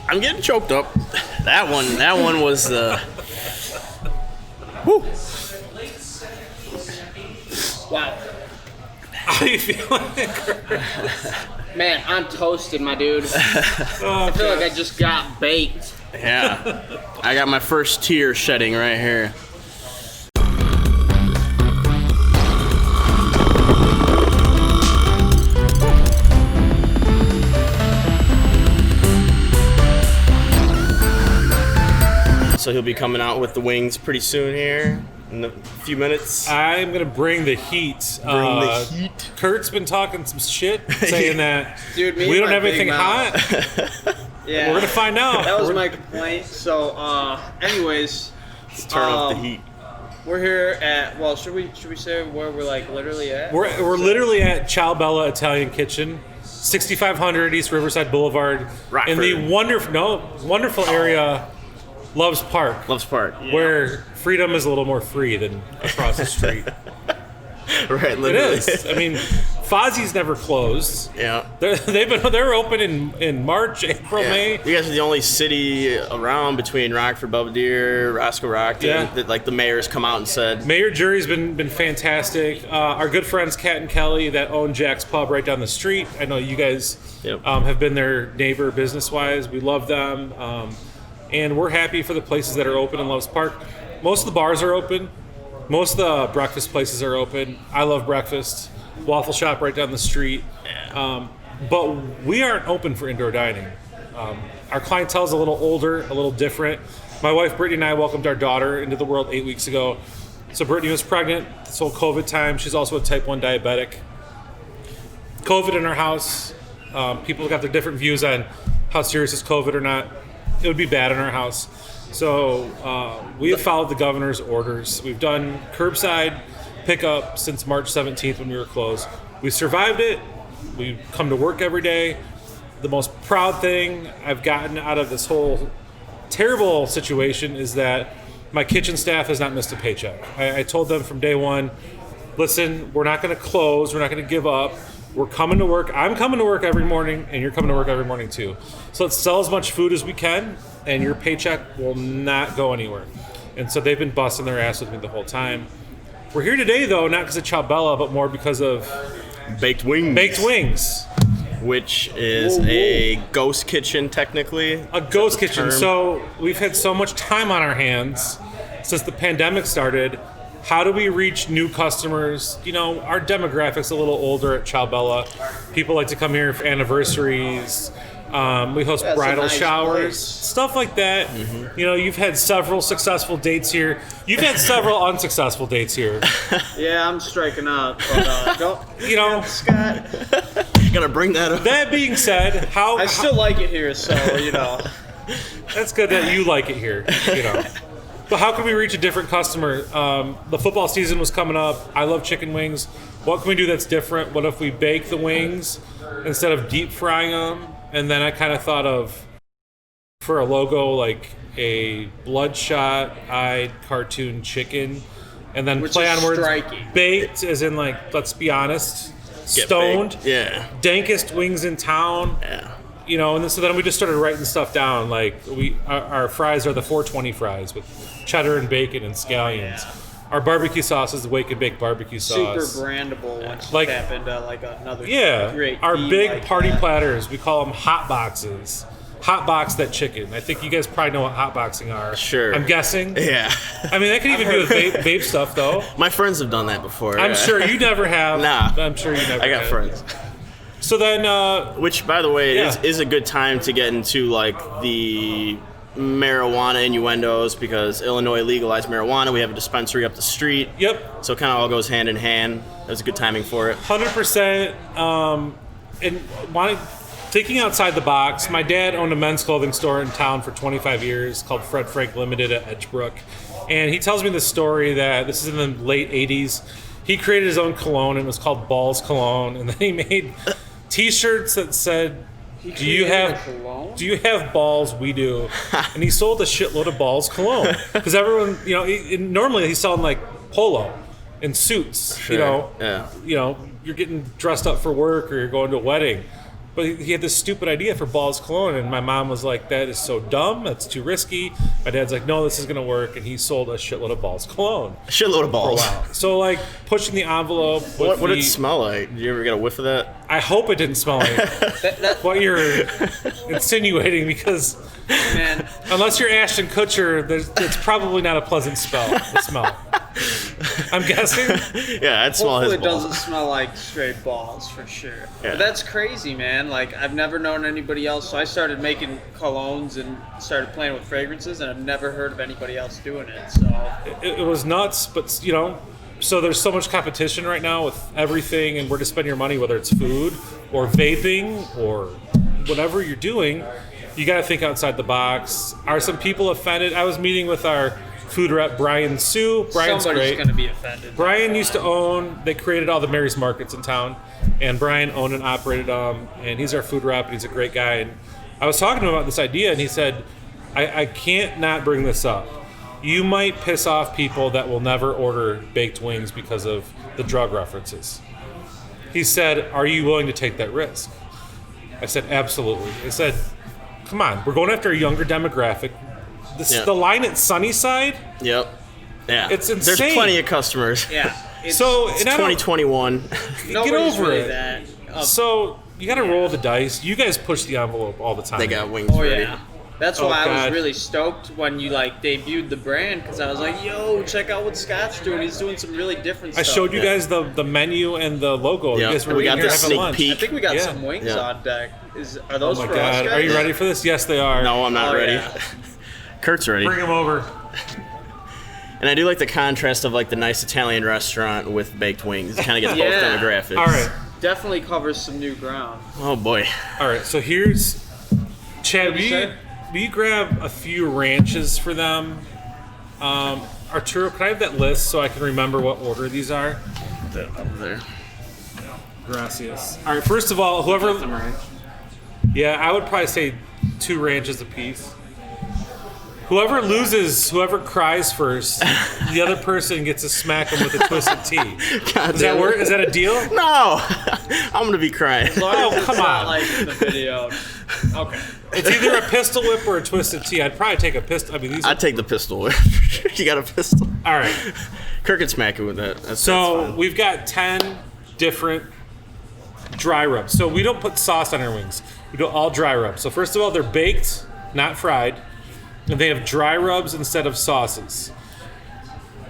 I'm getting choked up. That one was whew. Wow. How you feeling? Man, I'm toasted, my dude. I feel like I just got baked. Yeah. I got my first tear shedding right here. So he'll be coming out with the wings pretty soon here in a few minutes. I'm going to bring the heat. Bring the heat. Kurt's been talking some shit, saying that Dude, we don't have anything hot. Yeah. We're going to find out. That was my complaint. So, anyways. Let's turn off the heat. We're here at, well, should we say where we're like literally at? We're literally at Ciao Bella Italian Kitchen, 6500 East Riverside Boulevard, Rockford. in the wonderful area, Loves Park. Loves Park. Where freedom is a little more free than across the street. Right, literally. It is. I mean, Fozzie's never closed. Yeah. They're open in March, April, May. You guys are the only city around between Rockford, Belvedere, Roscoe Rockton that like the mayor's come out and said. Mayor Jury's been fantastic. Our good friends Kat and Kelly that own Jack's Pub right down the street. I know you guys have been their neighbor business-wise. We love them. And we're happy for the places that are open in Loves Park. Most of the bars are open. Most of the breakfast places are open. I love breakfast. Waffle shop right down the street. But we aren't open for indoor dining. Our clientele is a little older, a little different. My wife Brittany and I welcomed our daughter into the world 8 weeks ago. So Brittany was pregnant this whole COVID time. She's also a type 1 diabetic. COVID in our house. People got their different views on how serious is COVID or not. It would be bad in our house. So we have followed the governor's orders. We've done curbside pickup since March 17th when we were closed. We survived it. We come to work every day. The most proud thing I've gotten out of this whole terrible situation is that my kitchen staff has not missed a paycheck. I told them from day one, listen, we're not going to close. We're not going to give up. We're coming to work. I'm coming to work every morning, and you're coming to work every morning too. So let's sell as much food as we can, and your paycheck will not go anywhere. And so they've been busting their ass with me the whole time. We're here today, though, not because of Ciao Bella, but more because of Baked-Wings. Baked-Wings. Which is a ghost kitchen, technically. A ghost kitchen. So we've had so much time on our hands since the pandemic started. How do we reach new customers? You know, our demographic's a little older at Ciao Bella. People like to come here for anniversaries. We host bridal showers, stuff like that. Mm-hmm. You know, you've had several successful dates here. You've had several unsuccessful dates here. Yeah, I'm striking out. But, don't, you know, Scott. You gotta bring that up. That being said, I still like it here, so, you know. That's good that you like it here, you know. But how can we reach a different customer? The football season was coming up. I love chicken wings. What can we do that's different? What if we bake the wings instead of deep frying them? And then I kind of thought of, for a logo, like a bloodshot-eyed cartoon chicken. And then which play on words. Striking. Baked, as in, like, let's be honest, stoned. Baked. Yeah. Dankest wings in town. Yeah. You know, and then, so then we just started writing stuff down. Like our fries are the 420 fries with cheddar and bacon and scallions. Yeah. Our barbecue sauce is the wake and bake barbecue sauce. Super brandable once like, you tap into like another great our big like party that. platters, we call them hot boxes. Hot box that chicken. I think you guys probably know what hot boxing are. Sure. I'm guessing. Yeah. I mean, that could even be with vape stuff, though. My friends have done that before. I'm sure you never have. Nah. I'm sure you never I got have. friends. So then... which, by the way, yeah. is a good time to get into, like, the marijuana innuendos because Illinois legalized marijuana. We have a dispensary up the street. Yep. So it kind of all goes hand in hand. That was a good timing for it. 100%. And thinking outside the box, my dad owned a men's clothing store in town for 25 years called Fred Frank Limited at Edgebrook. And he tells me the story that this is in the late 80s. He created his own cologne, and it was called Balls Cologne. And then he made T-shirts that said, do you have balls? We do. And he sold a shitload of Balls Cologne. Because everyone, you know, normally he's selling like polo and suits, Sure. you know. Yeah. You know, you're getting dressed up for work or you're going to a wedding. But he had this stupid idea for Balls Cologne, and my mom was like, that is so dumb, that's too risky. My dad's like, no, this is going to work, and he sold a shitload of Balls Cologne. A shitload of balls. For a while. So, like, pushing the envelope. What did it smell like? Did you ever get a whiff of that? I hope it didn't smell like what you're insinuating, because Man, unless you're Ashton Kutcher, it's probably not a pleasant smell. I'm guessing. Yeah, I'd smell his hopefully it balls. doesn't smell like straight balls for sure. Yeah. But that's crazy, man. Like, I've never known anybody else. So I started making colognes and started playing with fragrances, and I've never heard of anybody else doing it. So It was nuts, but you know, so there's so much competition right now with everything, and where to spend your money, whether it's food or vaping or whatever you're doing. You got to think outside the box. Are some people offended? I was meeting with our food rep, Brian Sue. Brian's somebody's great. going to be offended. Brian used to own, they created all the Mary's Markets in town, and Brian owned and operated them, and he's our food rep, and he's a great guy. And I was talking to him about this idea, and he said, I can't not bring this up. You might piss off people that will never order baked wings because of the drug references. He said, are you willing to take that risk? I said, absolutely. I said, come on, we're going after a younger demographic. The line at Sunnyside, Yep. Yeah. It's insane. There's plenty of customers. Yeah. It's 2021. Get Nobody's over really it. that. So you got to roll the dice. You guys push the envelope all the time. They got wings Oh ready. yeah. That's Oh, why I God. was really stoked when you like debuted the brand, because I was like, yo, check out what Scott's doing. He's doing some really different I stuff. showed you guys the menu and the logo. Yeah. You guys were We got eating here the having sneak lunch. peek. I think we got Yeah. some wings Yeah. on deck. Are Oh those my for God! us guys? Are you ready for this? Yes, they are. No, I'm not Oh, ready. yeah. Kurt's ready. Bring them over. And I do like the contrast of like the nice Italian restaurant with baked wings. It kind of gets Yeah. both demographics. All right. Definitely covers some new ground. Oh boy. All right. So here's Chad. What'd you say? Will you grab a few ranches for them? Arturo, can I have that list so I can remember what order these are? Over there. Gracias. All right. First of all, whoever. Yeah, I would probably say 2 ranches apiece. Whoever loses, whoever cries first, the other person gets to smack them with a twisted tea. God Does that damn work? it. Is that a deal? No! I'm gonna be crying. As long as Oh, it's come not on. like the video. Okay. It's either a pistol whip or a twisted tea. I'd probably take a pistol. I mean, these. I'd take the pistol. You got a pistol? All right. Kirk can smack it with that. That's So fine. we've got 10 different dry rubs. So we don't put sauce on our wings. We do all dry rubs. So first of all, they're baked, not fried. And they have dry rubs instead of sauces.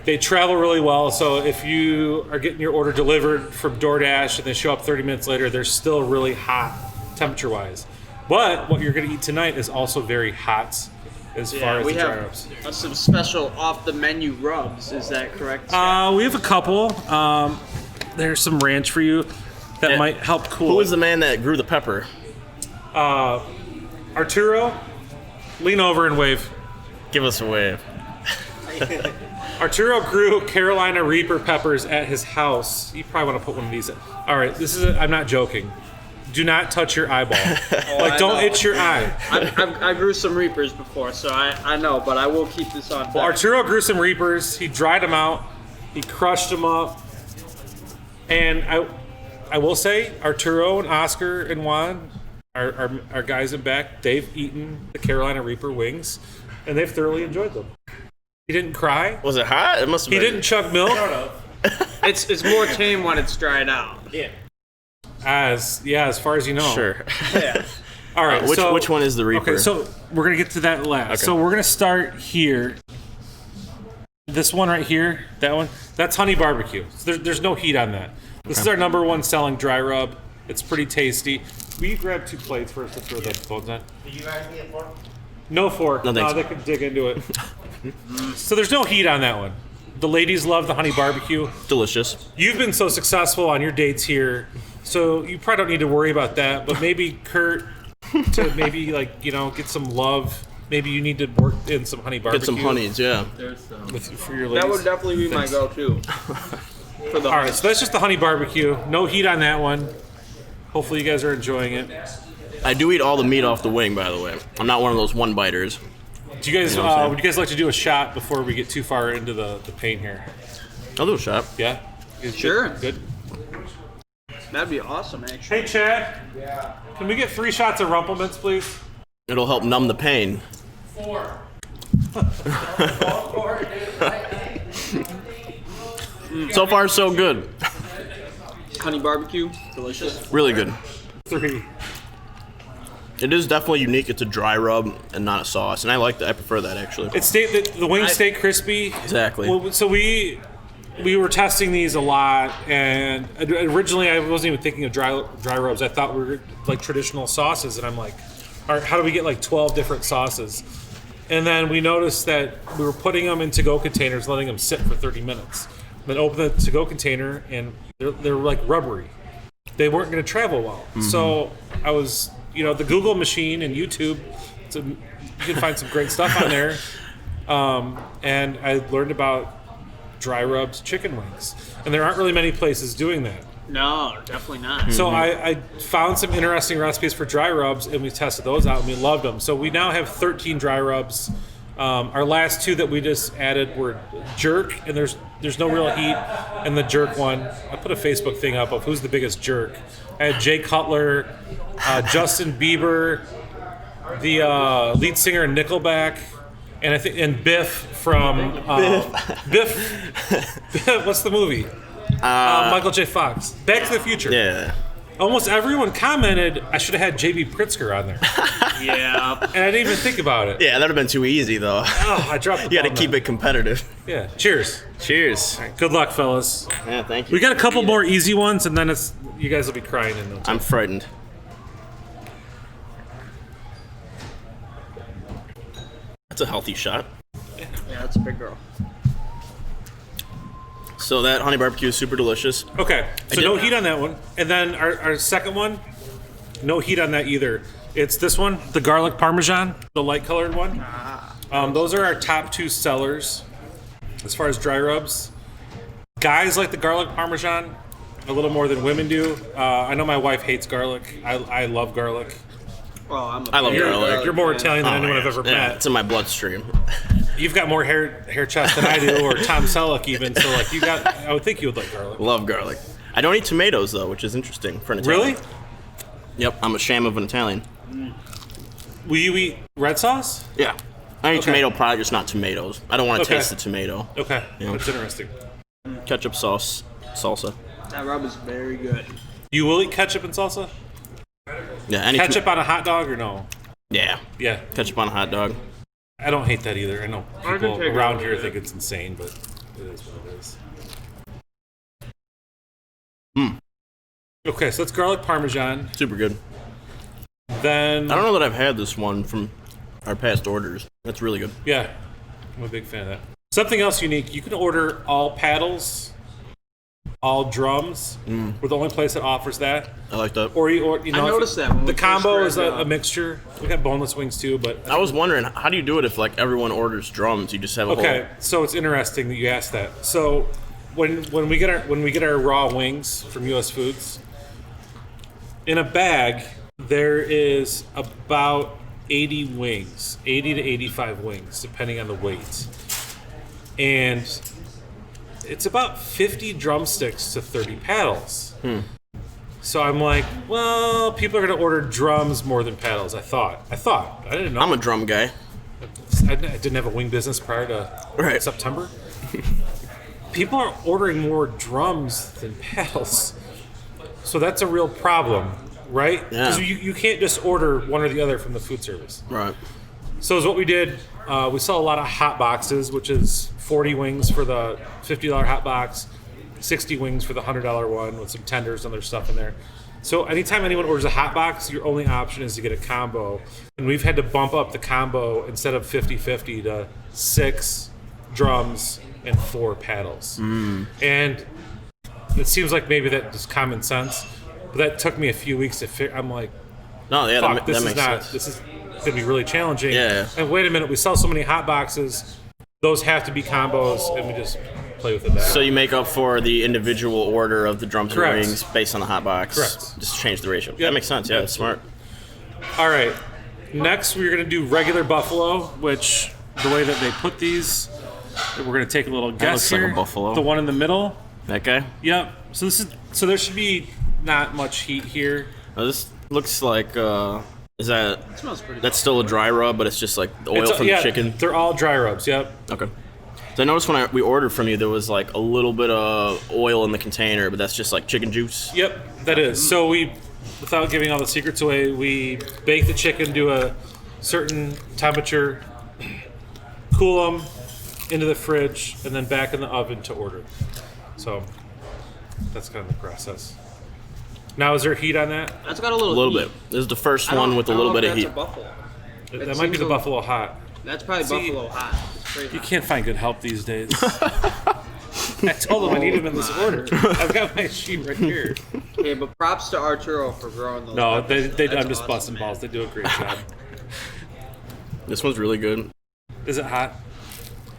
They travel really well, so if you are getting your order delivered from DoorDash and they show up 30 minutes later, they're still really hot temperature-wise. But what you're going to eat tonight is also very hot as far as we the dry have rubs. some special off-the-menu rubs. Is that correct? We have a couple. There's some ranch for you that Yeah. might help cool Who it. was the man that grew the pepper? Arturo, lean over and wave. Give us a wave. Arturo grew Carolina Reaper peppers at his house. You probably want to put one of these in. All right, I'm not joking. Do not touch your eyeball. I Don't know. itch your eye. I grew some Reapers before, so I know, but I will keep this on. Well, deck. Arturo grew some Reapers. He dried them out. He crushed them up. And I will say, Arturo and Oscar and Juan, our guys in back, they've eaten the Carolina Reaper wings, and they've thoroughly enjoyed them. He didn't cry. Was it hot? It must have He been. didn't chug milk. It's more tame when it's dried out. Yeah. As far as you know. Sure. Yeah. All right. Which one is the Reaper? Okay, so we're gonna get to that last. Okay. So we're gonna start here. This one right here, that one, that's honey barbecue. So there's no heat on that. This is our number 1 selling dry rub. It's pretty tasty. Will you grab 2 plates first to throw the bones on? Did you guys need a fork? No fork. No, thanks. They can dig into it. So there's no heat on that one. The ladies love the honey barbecue. Delicious. You've been so successful on your dates here, so you probably don't need to worry about that. But maybe Kurt, to maybe get some love. Maybe you need to work in some honey barbecue. Get some honeys, yeah. For your ladies. That would definitely be my go-to. For the All right, so that's just the honey barbecue. No heat on that one. Hopefully you guys are enjoying it. I do eat all the meat off the wing, by the way. I'm not one of those one-biters. Do you guys You know what I'm saying? would you guys like to do a shot before we get too far into the paint here? I'll do a shot. Yeah? You guys Sure. Good. That'd be awesome, actually. Hey, Chad. Yeah. Can we get 3 shots of Rumplemints, please? It'll help numb the pain. 4. So far, so good. Honey barbecue, delicious. Really good. 3. It is definitely unique. It's a dry rub and not a sauce, and I like that. I prefer that actually. The wings stay crispy. Exactly. Well, so we were testing these a lot, and originally I wasn't even thinking of dry rubs. I thought we were like traditional sauces, and I'm like, all right, how do we get like 12 different sauces? And then we noticed that we were putting them in to-go containers, letting them sit for 30 minutes. Then open the to-go container, and they're like rubbery. They weren't going to travel well. Mm-hmm. So I was, the Google machine and YouTube, so you can find some great stuff on there. And I learned about dry rubbed chicken wings. And there aren't really many places doing that. No, definitely not. So I found some interesting recipes for dry rubs, and we tested those out, and we loved them. So we now have 13 dry rubs. Our last 2 that we just added were jerk, and there's no real heat in the jerk one. I put a Facebook thing up of who's the biggest jerk. I had Jay Cutler, Justin Bieber, the lead singer in Nickelback, and Biff from Biff. What's the movie? Michael J. Fox. Back to the Future. Yeah. Almost everyone commented I should have had J.B. Pritzker on there. Yeah. And I didn't even think about it. Yeah, that would have been too easy though. Oh, I dropped the You got to ball keep now. it competitive. Yeah. Cheers. Cheers. Good luck, fellas. Yeah, thank you. We got a couple more easy ones, and then you guys will be crying in no time. I'm frightened. That's a healthy shot. Yeah, that's a big girl. So that honey barbecue is super delicious. Okay, so no heat on that one. And then our second one, no heat on that either. It's this one, the garlic parmesan, the light colored one. Those are our top 2 sellers as far as dry rubs. Guys like the garlic parmesan a little more than women do. I know my wife hates garlic. I love garlic. Well, I love garlic. You're more Italian than anyone yeah. I've ever Yeah, met. it's in my bloodstream. You've got more hair chest than I do, or Tom Selleck even. So like I would think you would like garlic. Love garlic. I don't eat tomatoes though, which is interesting for an Italian. Really? Yep, I'm a sham of an Italian. Will you eat red sauce? Yeah. I eat Okay. tomato product, just not tomatoes. I don't want to Okay. taste the tomato. Okay, Yeah. that's interesting. Ketchup sauce, salsa. That rub is very good. You will eat ketchup and salsa? Yeah, any Ketchup on a hot dog or no? Yeah, Yeah, ketchup on a hot dog. I don't hate that either. I know I can people take it around over here there. think it's insane, but it is what it is. Okay, so that's garlic parmesan. Super good. Then I don't know that I've had this one from our past orders. That's really good. yeah, I'm a big fan of that. Something else unique, you can order all paddles, all drums. We're the only place that offers that. I like that. Or you know, I noticed that when we the first combo is grabbed a mixture. We got boneless wings too, but I was wondering, how do you do it if like everyone orders drums? You just have a okay. So it's interesting that you asked that. So when we get our raw wings from U.S. Foods, in a bag there is about 80 wings, 80 to 85 wings, depending on the weight, and it's about 50 drumsticks to 30 paddles. So I'm like, well, people are going to order drums more than paddles. I thought. I didn't know. I'm a drum guy. I didn't have a wing business prior to Right. September. People are ordering more drums than paddles. So that's a real problem, right? Yeah. Because you can't just order one or the other from the food service. Right. So is what we did. We sell a lot of hot boxes, which is 40 wings for the $50 hot box, 60 wings for the $100 one with some tenders and other stuff in there. So anytime anyone orders a hot box, your only option is to get a combo. And we've had to bump up the combo instead of 50-50 to 6 drums and 4 paddles. And it seems like maybe that is common sense, but that took me a few weeks to figure. I'm like, No, yeah, fuck, that makes sense. this is going to be really challenging. Yeah. And wait a minute, we sell so many hot boxes, those have to be combos, and we just play with it that So way. you make up for the individual order of the drums and Correct. wings based on the hot box. Correct. Just change the ratio. Yep. That makes sense. Yeah, that's smart. All right. Next, we're going to do regular buffalo, which the way that they put these, we're going to take a little guess looks like a here. buffalo. The one in the middle. That guy? Yep. So there should be not much heat here. Now, this looks like is that It smells pretty that's still a dry rub, but it's just like the oil from the chicken. They're all dry rubs. Yep. Okay. So I noticed when we ordered from you, there was like a little bit of oil in the container, but that's just like chicken juice. Yep, that is. So we, without giving all the secrets away, we bake the chicken to a certain temperature, cool them into the fridge, and then back in the oven to order. So that's kind of the process. Now, is there heat on that? That's got a little. A little heat. bit. This is the first one with a little bit of heat. That might be the Buffalo Hot. That's probably Buffalo Hot. It's pretty You hot. can't find good help these days. I told them I need them in this order. I've got my sheet right here. Okay, but props to Arturo for growing those. No, peppers. I'm That's just awesome, busting man. balls. They do a great job. This one's really good. Is it hot?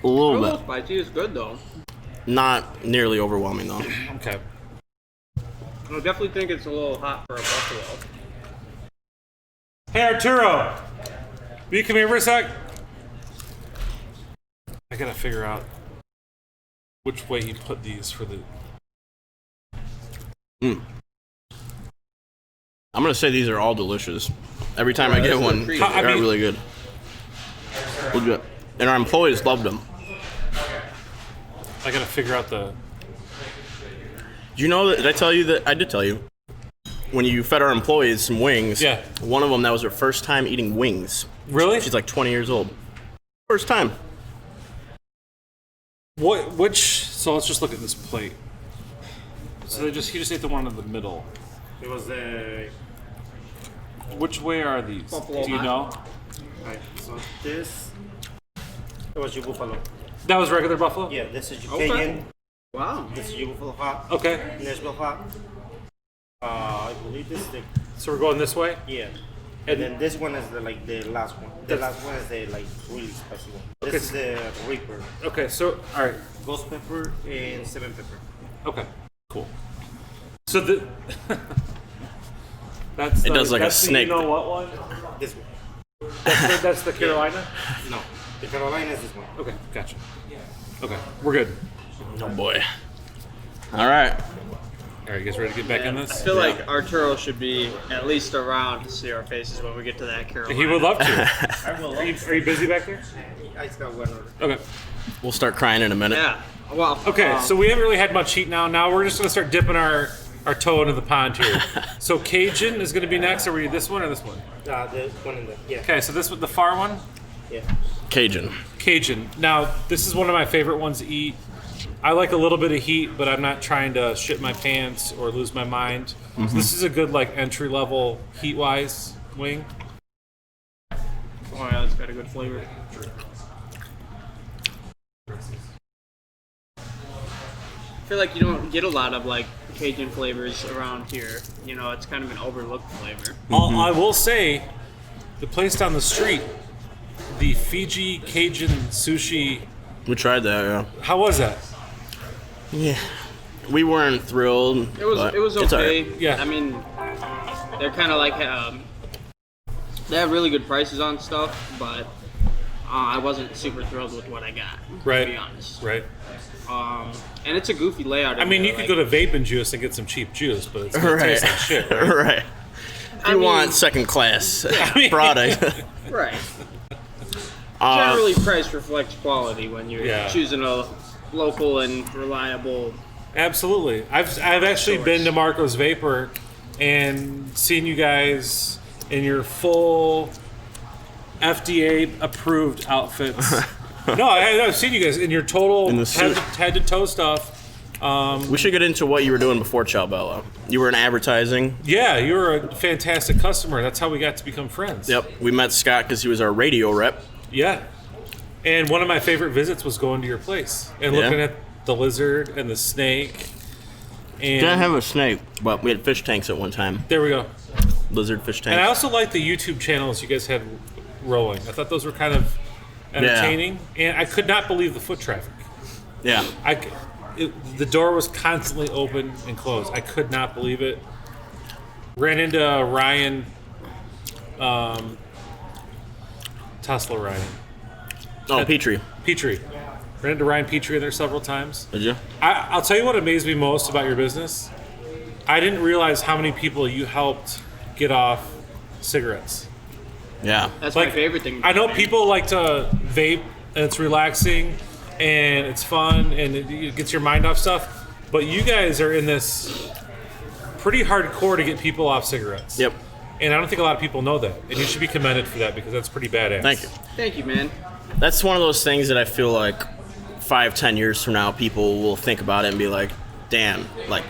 A little A little bit. spicy is good though. Not nearly overwhelming though. Okay. I definitely think it's a little hot for a buffalo. Hey, Arturo! Will you come here for a sec? I gotta figure out which way he put these for the... I'm gonna say these are all delicious. Every time I get one, treat. they're I mean- really good. Legit. And our employees loved them. I gotta figure out the... Do you know that? Did I tell you that? I did tell you. When you fed our employees some wings, Yeah. one of them, that was her first time eating wings. Really? She's like 20 years old. First time. So let's just look at this plate. So he just ate the one in the middle. It was the Which way are these? Buffalo Do you know? hot. right. So this it was your buffalo. That was regular buffalo? Yeah, this is your Okay. Cajun. Wow. This is your buffalo hot. Okay. Nashville hot. I believe this is the So we're going this way? yeah. And- And then this one is the last one. The last one is the really spicy one. This is the Reaper. Okay, so, alright. Ghost pepper and 7 pepper. Okay, cool. So the... that's It does like a that's the snake. You know what one? This one. That's the Carolina? No. The Carolina is this one. Okay, gotcha. Okay, we're good. Oh boy. All right. Alright, you guys ready to get back in I this? feel like Arturo should be at least around to see our faces when we get to that Carolina. He would love to. I will. Are you busy back there? I just got one order. Okay. We'll start crying in a minute. Yeah. Well. Okay, so we haven't really had much heat now. Now we're just going to start dipping our toe into the pond here. So Cajun is going to be next. Are we this one or this one? The one in the yeah. Okay, so this one, the far one? Yeah. Cajun. Cajun. Now, this is one of my favorite ones to eat. I like a little bit of heat, but I'm not trying to shit my pants or lose my mind. So this is a good like entry level heat wise wing. Oh yeah, it's got a good flavor. I feel like you don't get a lot of like Cajun flavors around here. You know, it's kind of an overlooked flavor. I will say, the place down the street, the Fiji Cajun sushi. We tried that, yeah. How was that? Yeah. We weren't thrilled. It was but it was it's all okay. right. Yeah. I mean, they're kind of like they have really good prices on stuff, but I wasn't super thrilled with what I got. Right. To be honest. Right. And it's a goofy layout. I mean, you could go to Vape and Juice and get some cheap juice, but it's gonna Right. taste like shit. Right? Right. If I you mean- want second class mean- product. Right. Generally, price reflects quality when you're Yeah. choosing a local and reliable. Absolutely. I've actually Source. been to Marco's Vapor and seen you guys in your full FDA approved outfits. No, I've seen you guys in your total In the suit. head to toe stuff. We should get into what you were doing before Ciao Bella. You were in advertising. Yeah, you were a fantastic customer. That's how we got to become friends. Yep. We met Scott because he was our radio rep. Yeah. And one of my favorite visits was going to your place and Yeah. looking at the lizard and the snake. And Didn't have a snake, but we had fish tanks at one time. there we go. Lizard fish And I tanks. also like the YouTube channels you guys had rolling. I thought those were kind of entertaining, and I could not believe the foot traffic. Yeah. The door was constantly open and closed. I could not believe it. Ran into Ryan, Tesla Ryan, Oh, Petrie. Petrie. Ran into Ryan Petrie there several times. Did you? I'll tell you what amazed me most about your business. I didn't realize how many people you helped get off cigarettes. Yeah. That's Like, my favorite thing. I know people like to vape, and it's relaxing, and it's fun, and it gets your mind off stuff. But you guys are in this pretty hardcore to get people off cigarettes. Yep. And I don't think a lot of people know that, and you should be commended for that because that's pretty badass. Thank you. Thank you, man. That's one of those things that I feel like 5-10 years from now, people will think about it and be like, damn, like,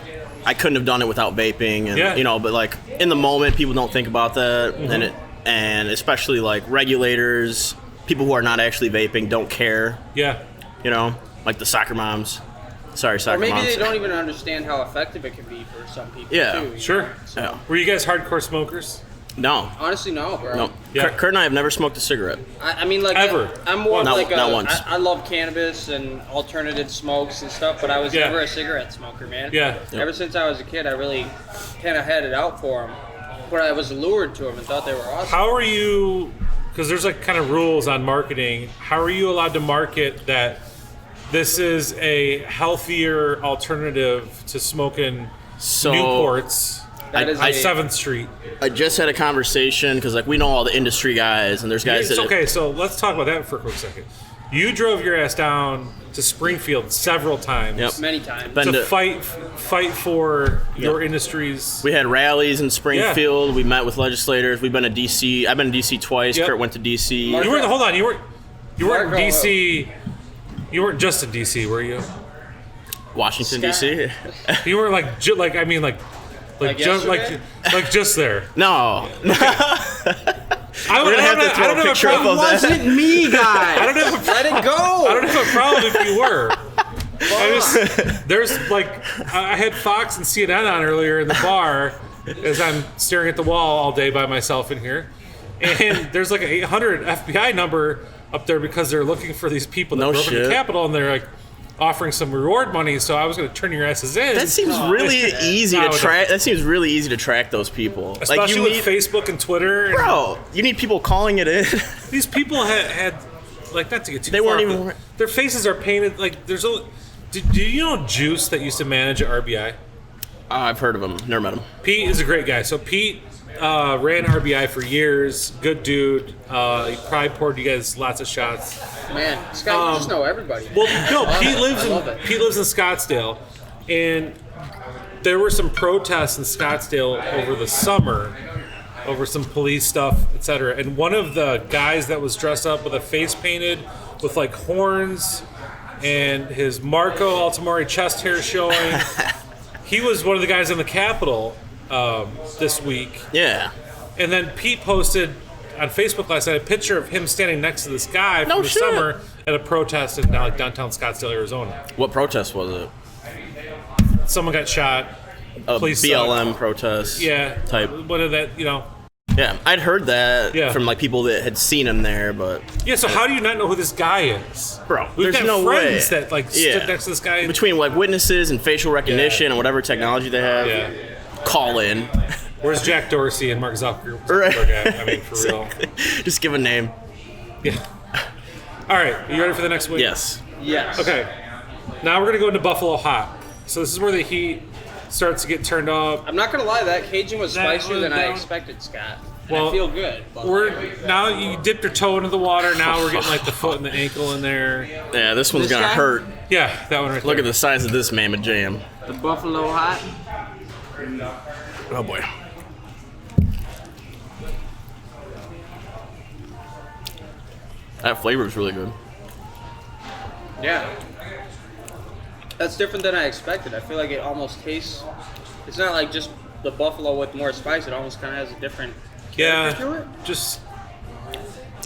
I couldn't have done it without vaping. And, you know, but like in the moment, people don't think about that. Mm-hmm. And especially like regulators, people who are not actually vaping don't care. Yeah. You know, like the soccer moms. Sorry, soccer Or maybe moms. they don't even understand how effective it can be for some people, Yeah. too. Sure. So, Yeah. Were you guys hardcore smokers? No. honestly, no, bro. No. Yeah. Kurt and I have never smoked a cigarette. I mean, like, Ever. I'm more Not- like not once. I love cannabis and alternative smokes and stuff, but I was Yeah. never a cigarette smoker, man. Yeah. Ever since I was a kid, I really kind of had it out for them, but I was lured to them and thought they were awesome. How are you, because there's like kind of rules on marketing, how are you allowed to market that this is a healthier alternative to smoking So Newports That is on a- 7th Street? I just had a conversation because like we know all the industry guys and there's guys that Okay, so let's talk about that for a quick second. You drove your ass down to Springfield several times Yep. Many times. Been to to- fight for your industry's. we had rallies in Springfield. We met with legislators. We've been to DC. I've been to DC twice. Yep. Kurt went to DC. You weren't. Hold on. You weren't in Marco- DC. You weren't just in DC, were you? Washington Scott. DC. You were like I mean like just yesterday? like just there. No. I We're gonna have to throw a picture up of that. Wasn't me, guy. I don't have a Let it go. I don't have a problem if you were. There's like I had Fox and CNN on earlier in the bar as I'm staring at the wall all day by myself in here, and there's like an 800 FBI number up there because they're looking for these people that No broke into shit. the Capitol, and they're like offering some reward money. So I was going to turn your asses in. That seems really easy No, to it track. That seems really easy to track those people. Especially like you with need, Facebook and Twitter. And bro. You need people calling it in. these people had like, not to get too They far, weren't but even- their faces are painted like there's a. Do you know Juice that used to manage at RBI? I've heard of him. Never met him. Pete is a great guy. So Pete ran RBI for years. Good dude. He probably poured you guys lots of shots. Man, Scott, you just know everybody. Well, no, I Pete love it. Pete lives in Scottsdale, and there were some protests in Scottsdale over the summer over some police stuff, etc. And one of the guys that was dressed up with a face painted with like horns and his Marco Altamori chest hair showing. He was one of the guys in the Capitol this week. Yeah. And then Pete posted on Facebook last night a picture of him standing next to this guy from No the shit. summer at a protest in like downtown Scottsdale, Arizona. What protest was it? Someone got shot. A Police BLM protest. Yeah. Type. What of that, you know? Yeah, I'd heard that Yeah. from like people that had seen him there, but Yeah, so how do you not know who this guy is? bro, We've there's got no friends way. that like stood next to this guy. Between like witnesses and facial recognition and whatever technology they have, Yeah. call in. Where's Jack Dorsey and Mark Zuckerberg Right. at? I mean, for real. Just give a name. Yeah. All right, are you ready for the next week? Yes. Yes. Okay. Now we're going to go into Buffalo Hot. So this is where the heat starts to get turned up. I'm not gonna lie, that Cajun was That spicier was than I down. expected, Scott. Well, I feel good. But Now you dipped your toe into the water. Now we're getting like the foot and the ankle in there. Yeah, this one's This gonna guy? hurt. Yeah, that one right Look there. at the size of this mammoth jam. the Buffalo Hot. Oh boy. That flavor is really good. Yeah. That's different than I expected. I feel like it almost tastes. It's not like just the buffalo with more spice. It almost kind of has a different character to it. Just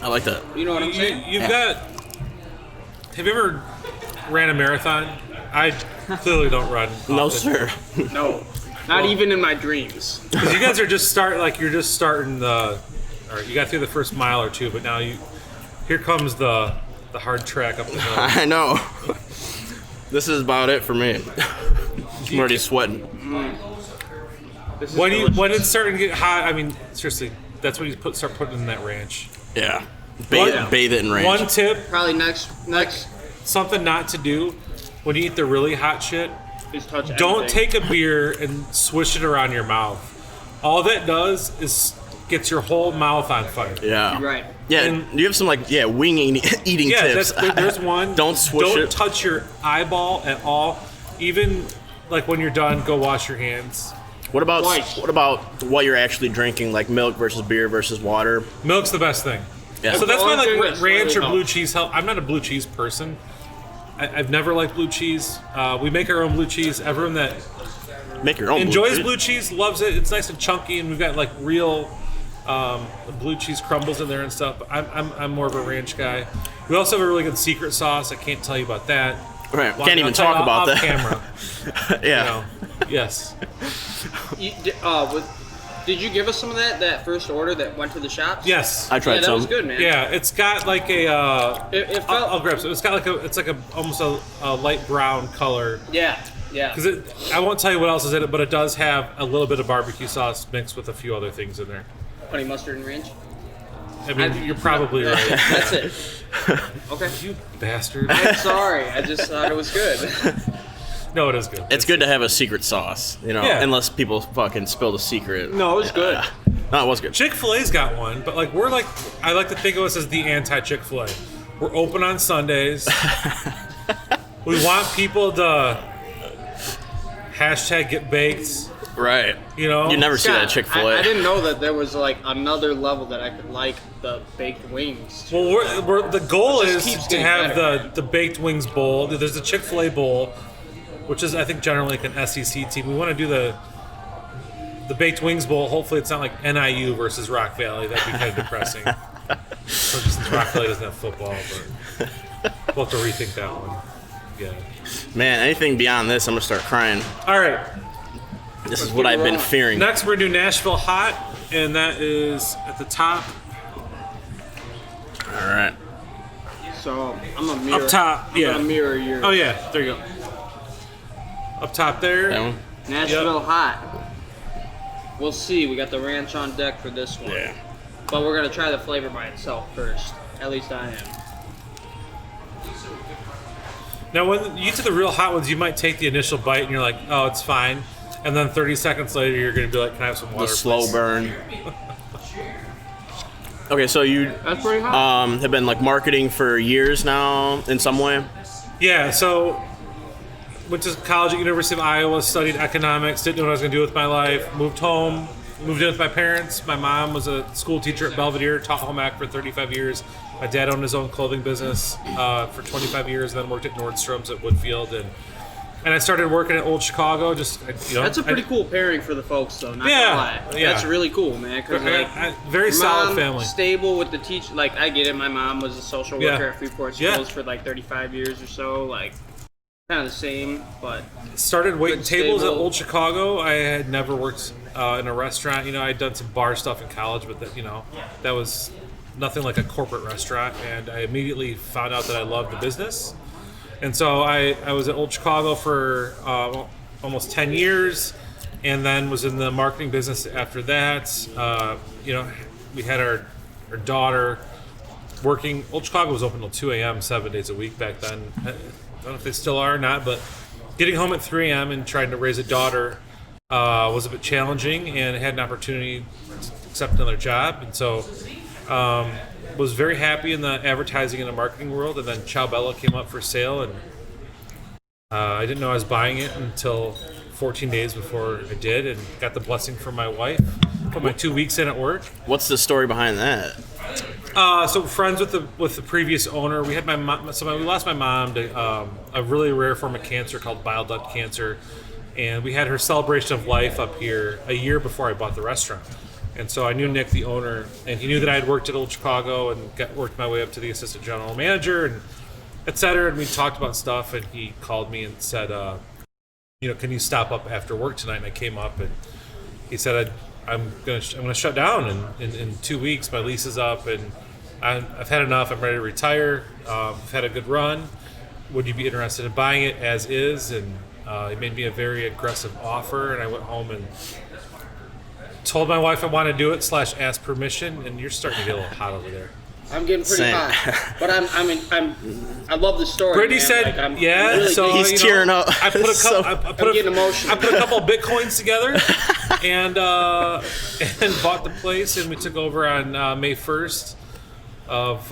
I like that. You know what I'm saying? you've got. Have you ever ran a marathon? I clearly don't run. No, often. sir. No, not even in my dreams. Because you guys are just you're just starting the. All right, you got through the first mile or two, but now here comes the hard track up the hill. I know. This is about it for me. I'm already sweating. This is When delicious. it's starting to get hot, I mean, seriously, that's when you start putting in that ranch. Yeah. One- Bathe it in ranch. One tip, Probably next. something not to do when you eat the really hot shit is touch anything. Don't take a beer and swish it around your mouth. All that does is gets your whole mouth on fire. Yeah. Right. Yeah, and you have some wing eating tips. There's one. Don't swish it. Don't touch your eyeball at all. Even like when you're done, go wash your hands. What about what you're actually drinking, like milk versus beer versus water? Milk's the best thing. Yeah. So that's why like ranch or blue cheese help. I'm not a blue cheese person. I've never liked blue cheese. We make our own blue cheese. Everyone that make your own enjoys blue cheese loves it. It's nice and chunky, and we've got like real blue cheese crumbles in there and stuff. I'm more of a ranch guy. We also have a really good secret sauce. I can't tell you about that. Right. Can't even talk about that. Camera. Yeah. Yes. Did you give us some of that first order that went to the shops? Yes. I tried some. That was good, man. Yeah, it's got like a. I'll grab some. It's got like almost a light brown color. Yeah. Yeah. Because I won't tell you what else is in it, but it does have a little bit of barbecue sauce mixed with a few other things in there. Honey mustard and ranch? I mean, you're probably right. That's it. Okay. You bastard. I'm sorry. I just thought it was good. No, it is good. It's good to have a secret sauce, unless people fucking spill the secret. No, it was good. No, it was good. Chick-fil-A's got one, but I like to think of us as the anti-Chick-fil-A. We're open on Sundays. We want people to #get baked. Right. You never see that at Chick-fil-A. I didn't know that there was like another level that I could like the baked wings. Well, the goal is to have better. the baked wings bowl. There's the Chick-fil-A bowl, which is I think generally like an SEC team. We want to do the baked wings bowl. Hopefully it's not like NIU versus Rock Valley. That'd be kind of depressing. Since Rock Valley doesn't have football, but we'll have to rethink that one. Yeah. Man, anything beyond this, I'm gonna start crying. All right. This is what I've been fearing. Next, we're gonna do Nashville Hot, and that is at the top. All right. So I'm a mirror. Up top, I'm gonna mirror yours. Oh yeah, there you go. Up top there. That one? Nashville Hot. We'll see. We got the ranch on deck for this one. Yeah. But we're gonna try the flavor by itself first. At least I am. Now, when you get to the real hot ones, you might take the initial bite and you're like, oh, it's fine. And then 30 seconds later, you're going to be like, can I have some water? The slow please? burn. Okay, so you That's pretty hot. have been marketing for years now in some way? Yeah, so went to college at University of Iowa, studied economics, didn't know what I was going to do with my life, moved home, moved in with my parents. My mom was a school teacher at Belvedere, taught home ec for 35 years. My dad owned his own clothing business for 25 years, then worked at Nordstrom's at Woodfield, and I started working at Old Chicago. That's a pretty cool pairing for the folks, though. Not gonna lie. That's really cool, man. Cause very solid mom, family. Stable with the teach. Like I get it. My mom was a social worker at Freeport Schools for 35 years or so. Kind of the same, but started waiting tables at Old Chicago. I had never worked in a restaurant. I'd done some bar stuff in college, but that was nothing like a corporate restaurant. And I immediately found out that I loved the business. And so I was at Old Chicago for almost 10 years, and then was in the marketing business after that. We had our daughter working. Old Chicago was open till 2 a.m. 7 days a week back then. I don't know if they still are or not, but getting home at 3 a.m. and trying to raise a daughter was a bit challenging, and I had an opportunity to accept another job. And so was very happy in the advertising and the marketing world, and then Ciao Bella came up for sale, and I didn't know I was buying it until 14 days before I did, and got the blessing from my wife. Put my 2 weeks in at work. What's the story behind that? So friends with the previous owner. We had my mom. So we lost my mom to a really rare form of cancer called bile duct cancer, and we had her celebration of life up here a year before I bought the restaurant. And so I knew Nick, the owner, and he knew that I had worked at Old Chicago and worked my way up to the assistant general manager and et cetera. And we talked about stuff, and he called me and said, can you stop up after work tonight? And I came up, and he said, I'm gonna shut down in 2 weeks. My lease is up, and I've had enough. I'm ready to retire. I've had a good run. Would you be interested in buying it as is? And he made me a very aggressive offer, and I went home and told my wife I wanted to do it / ask permission. And you're starting to get a little hot over there. I'm getting pretty hot, but I love the story. Brittany man. said, like, I'm "Yeah." really So he's tearing up. I put a couple. I'm getting emotional. I put a couple of Bitcoins together, and bought the place, and we took over on May 1st of.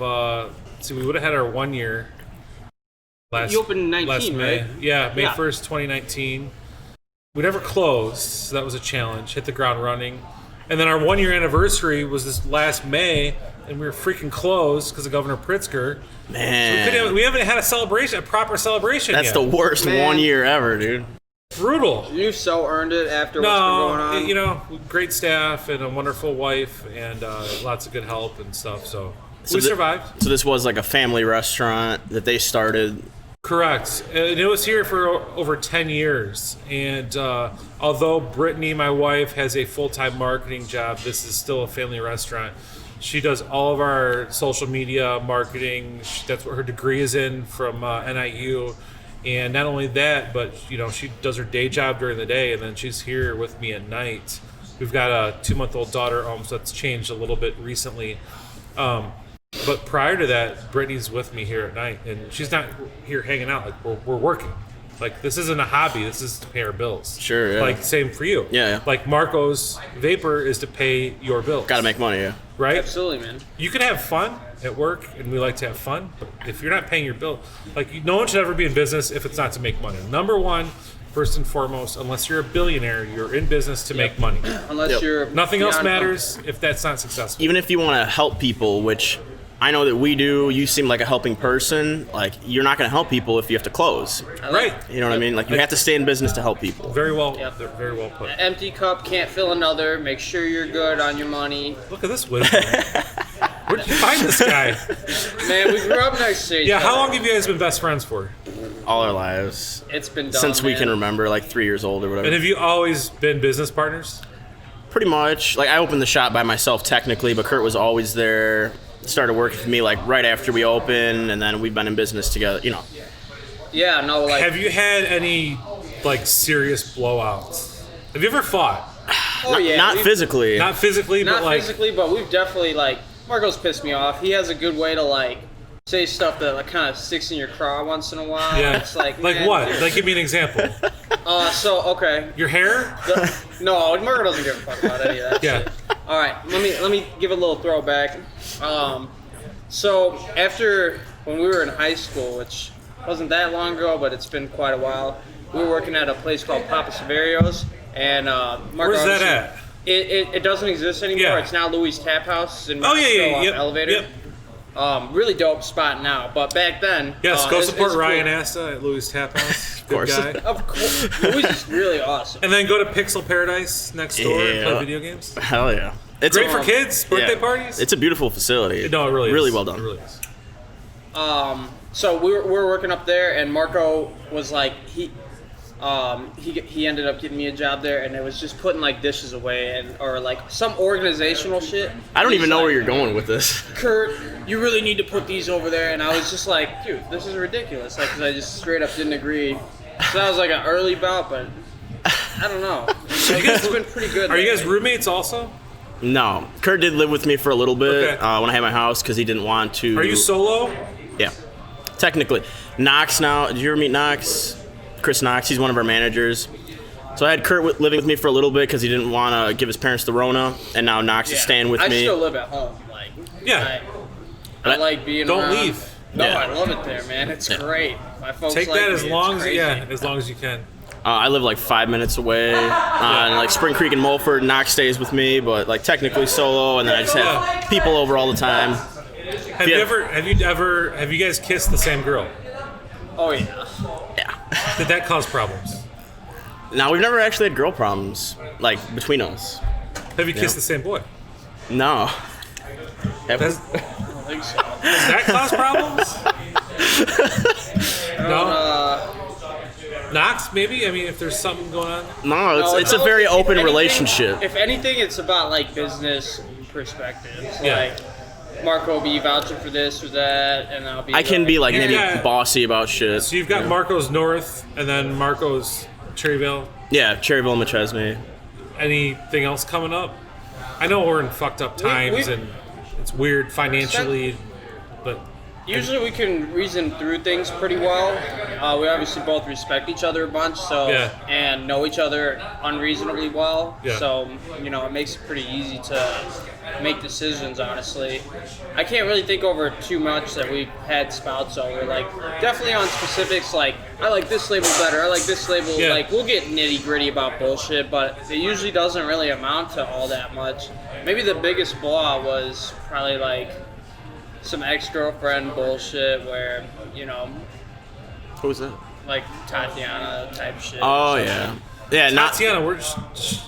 So we would have had our 1 year. You opened in 19, last May. right? Yeah, May 1st, 2019. We never closed, so that was a challenge. Hit the ground running. And then our 1 year anniversary was this last May, and we were freaking closed because of Governor Pritzker. Man. So we haven't had a proper celebration That's yet. the worst 1 year ever, dude. Brutal. You so earned it after what's been going on. Great staff and a wonderful wife and lots of good help and stuff. So we survived. So this was like a family restaurant that they started. Correct. And it was here for over 10 years. And although Brittany, my wife, has a full-time marketing job, this is still a family restaurant. She does all of our social media marketing. That's what her degree is in from NIU. And not only that, but she does her day job during the day, and then she's here with me at night. We've got a 2-month-old daughter, so that's changed a little bit recently. But prior to that, Brittany's with me here at night, and she's not here hanging out. Like we're working. Like this isn't a hobby. This is to pay our bills. Sure. Yeah. Like same for you. Yeah. Like Marco's Vapor is to pay your bills. Got to make money. Yeah. Right. Absolutely, man. You can have fun at work, and we like to have fun. But if you're not paying your bill, no one should ever be in business if it's not to make money. Number one. First and foremost, unless you're a billionaire, you're in business to make money. Unless you're nothing else matters if that's not successful. Even if you want to help people, which I know that we do, you seem like a helping person. Like you're not going to help people if you have to close. Right. You know what I mean? Like you have to stay in business to help people. Very well. Very well put. An empty cup can't fill another. Make sure you're good on your money. Look at this wisdom. Where'd you find this guy? Man, we grew up next to each other. How long have you guys been best friends for? All our lives. It's been done, since we can remember, like 3 years old or whatever. And have you always been business partners? Pretty much. Like I opened the shop by myself technically, but Kurt was always there. Started working for me like right after we opened, and then we've been in business together. Yeah, no. Like, have you had any serious blowouts? Have you ever fought? Oh yeah. Not physically. Not physically, not but physically, but we've definitely Marco's pissed me off. He has a good way to say stuff that kind of sticks in your craw once in a while. Yeah. It's like man, what? Give me an example. Okay. Your hair? No, Marco doesn't give a fuck about any of that shit. All right, let me give a little throwback. So after when we were in high school, which wasn't that long ago, but it's been quite a while, we were working at a place called Papa Severio's, and Marco. Where's that at? It doesn't exist anymore. Yeah. It's now Louis Tap House in Yep. Elevator. Yep. Really dope spot now, but back then. Yes, go support it's Ryan cool. Asta at Louis Tap House. Of course. Good guy. Of course, Louis is really awesome. And then go to Pixel Paradise next door and play video games. Hell yeah. It's Great for kids, birthday parties. It's a beautiful facility. No, it really is. Really well done. It really is. So we were working up there, and Marco was like he ended up getting me a job there, and it was just putting dishes away or some organizational shit. I don't even know where you're going with this. Kurt, you really need to put these over there, and I was just like, dude, this is ridiculous. Because I just straight up didn't agree. So that was an early bout, but I don't know. It's been pretty good. Are you guys roommates also? No. Kurt did live with me for a little bit Okay. when I had my house because he didn't want to. Are you solo? Yeah. Technically. Knox now. Did you ever meet Knox? Chris Knox. He's one of our managers. So I had Kurt living with me for a little bit because he didn't want to give his parents the Rona, and now Knox is staying with me. I still live at home. I like being Don't around. leave. No, Yeah. I love it there, man. It's great. My folks Take like that me. as It's long crazy. as long as you can. I live 5 minutes away, Spring Creek and Mulford. Knox stays with me, but technically solo, and then I just have people over all the time. Have you guys kissed the same girl? Oh yeah. Yeah. Did that cause problems? Now we've never actually had girl problems between us. Have you kissed the same boy? No. Does I don't think so. that cause problems? No. Knox, maybe? I mean, if there's something going on. No, it's a very open relationship. If anything, it's about business perspectives. Yeah. Marco will be vouching for this or that, and I'll be. I can be maybe Yeah. bossy about shit. So you've got Marco's North and then Marco's Cherryville. Yeah, Cherryville, Machesney. Anything else coming up? I know we're in fucked up times we- and It's weird financially, but usually we can reason through things pretty well. We obviously both respect each other a bunch, and know each other unreasonably well. Yeah. So, it makes it pretty easy to make decisions, honestly. I can't really think over too much that we've had spouts over. Like, definitely on specifics, like, I like this label better, I like this label. Yeah. Like, we'll get nitty-gritty about bullshit, but it usually doesn't really amount to all that much. Maybe the biggest blow was probably, like, some ex-girlfriend bullshit where, Who was that? like Tatiana type shit. Oh, yeah. Yeah, Tatiana,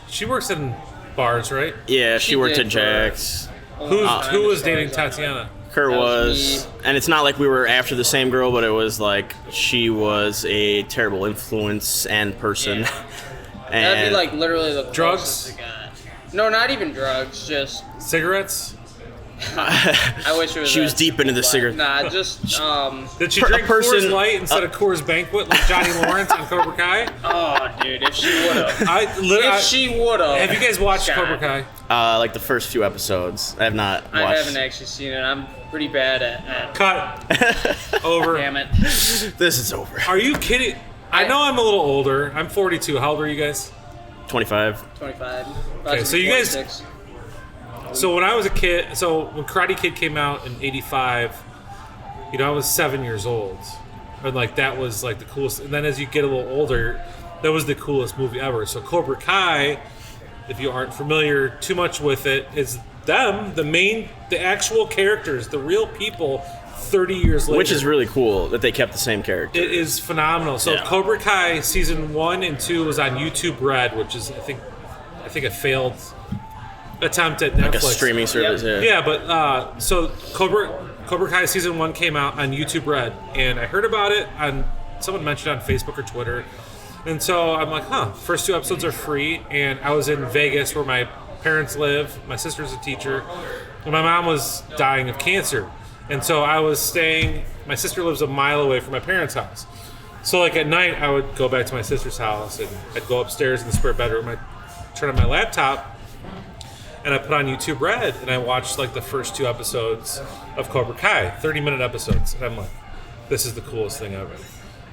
she works in bars, right? Yeah, she worked did at Jack's. Who was dating Tatiana? Kurt That was was, and it's not like we were after the same girl, but it was like she was a terrible influence and person. Yeah. And That'd be like literally the Drugs? closest it got. No, not even drugs, just Cigarettes? I wish it was she was that deep into the simple, cigarette. but Nah, just Did she A drink person- Coors Light instead of Coors Banquet like Johnny Lawrence on Cobra Kai? oh dude, if she would've. If She would've. have you guys watched God. Cobra Kai? Like the first few episodes. I have not watched. I haven't actually seen it. I'm pretty bad at Cut. Over. damn it. This is over. Are you kidding? I know I'm a little older. I'm 42. How old are you guys? 25. 25. Okay, so you guys- 26. So when I was a kid, when Karate Kid came out in '85, I was 7 years old, and like that was like the coolest. And then as you get a little older, that was the coolest movie ever. So Cobra Kai, if you aren't familiar too much with it, is the actual characters, the real people, 30 years later. Which is really cool that they kept the same character. It is phenomenal. So Yeah. Cobra Kai season 1 and 2 was on YouTube Red, which is I think a failed attempt at Netflix. Like a streaming service, Yeah, but so Cobra Kai season 1 came out on YouTube Red, and I heard about it on someone mentioned it on Facebook or Twitter, and so I'm like, first 2 episodes are free, and I was in Vegas where my parents live. My sister's a teacher, and my mom was dying of cancer, and so I was staying. My sister lives a mile away from my parents' house, so like at night I would go back to my sister's house, and I'd go upstairs in the spare bedroom. I'd turn on my laptop. And I put on YouTube Red, and I watched like the first 2 episodes of Cobra Kai, 30-minute episodes. And I'm like, this is the coolest thing ever.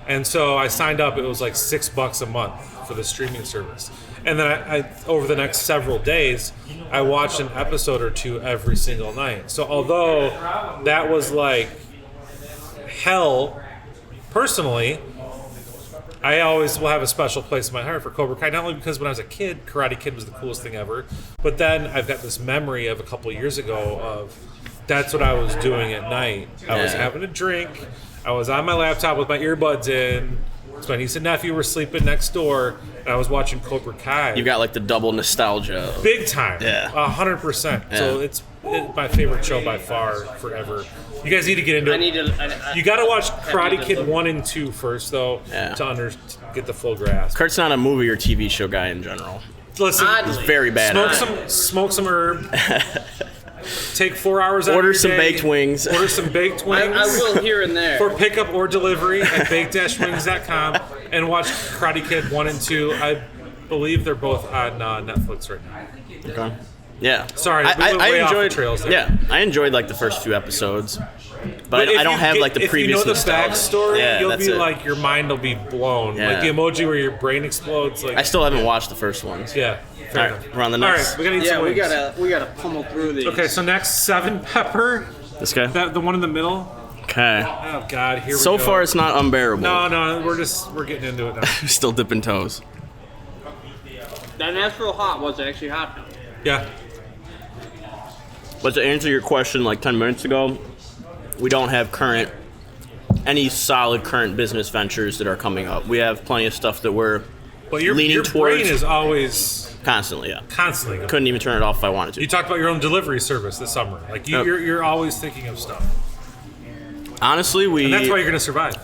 And so I signed up. It was like $6 a month for the streaming service. And then I over the next several days, I watched an episode or 2 every single night. So although that was like hell, personally, I always will have a special place in my heart for Cobra Kai, not only because when I was a kid, Karate Kid was the coolest thing ever, but then I've got this memory of a couple years ago of that's what I was doing at night. I was having a drink, I was on my laptop with my earbuds in, so my niece and nephew were sleeping next door, and I was watching Cobra Kai. You got like the double nostalgia. Big time. Yeah. 100%. So it's my favorite show by far, forever. You guys need to get into it. You got to watch Karate Kid 1 and 2 first, though, to get the full grasp. Kurt's not a movie or TV show guy in general. Listen, He's very bad at it. Smoke some herb. Take 4 hours out of Order your some day. baked wings. Order some baked wings. I will here and there. For pickup or delivery at baked-wings.com, and watch Karate Kid 1 and 2. I believe they're both on Netflix right now. Okay. Yeah. Sorry, we went way off the trails there. Yeah, I enjoyed like the first few episodes, but I don't have like the previous If you know the nostalgia. backstory, you'll that's be it. like, your mind will be blown. Yeah. Like the emoji where your brain explodes. Like I still haven't watched the first ones. yeah. All right, we're on the next. All right, we gotta eat some wings. we gotta pummel through these. Okay, so next 7 pepper. This guy. The one in the middle. Okay. Oh God, here we go. So far, it's not unbearable. No, we're getting into it now. Still dipping toes. That Nashville hot was actually hot now. Yeah. But to answer your question, like 10 minutes ago, we don't have any solid current business ventures that are coming up. We have plenty of stuff that we're But your leaning brain towards is always constantly. constantly. Couldn't even turn it off if I wanted to. You talked about your own delivery service this summer. Like Yep. you're always thinking of stuff, Honestly, and that's why you're gonna survive.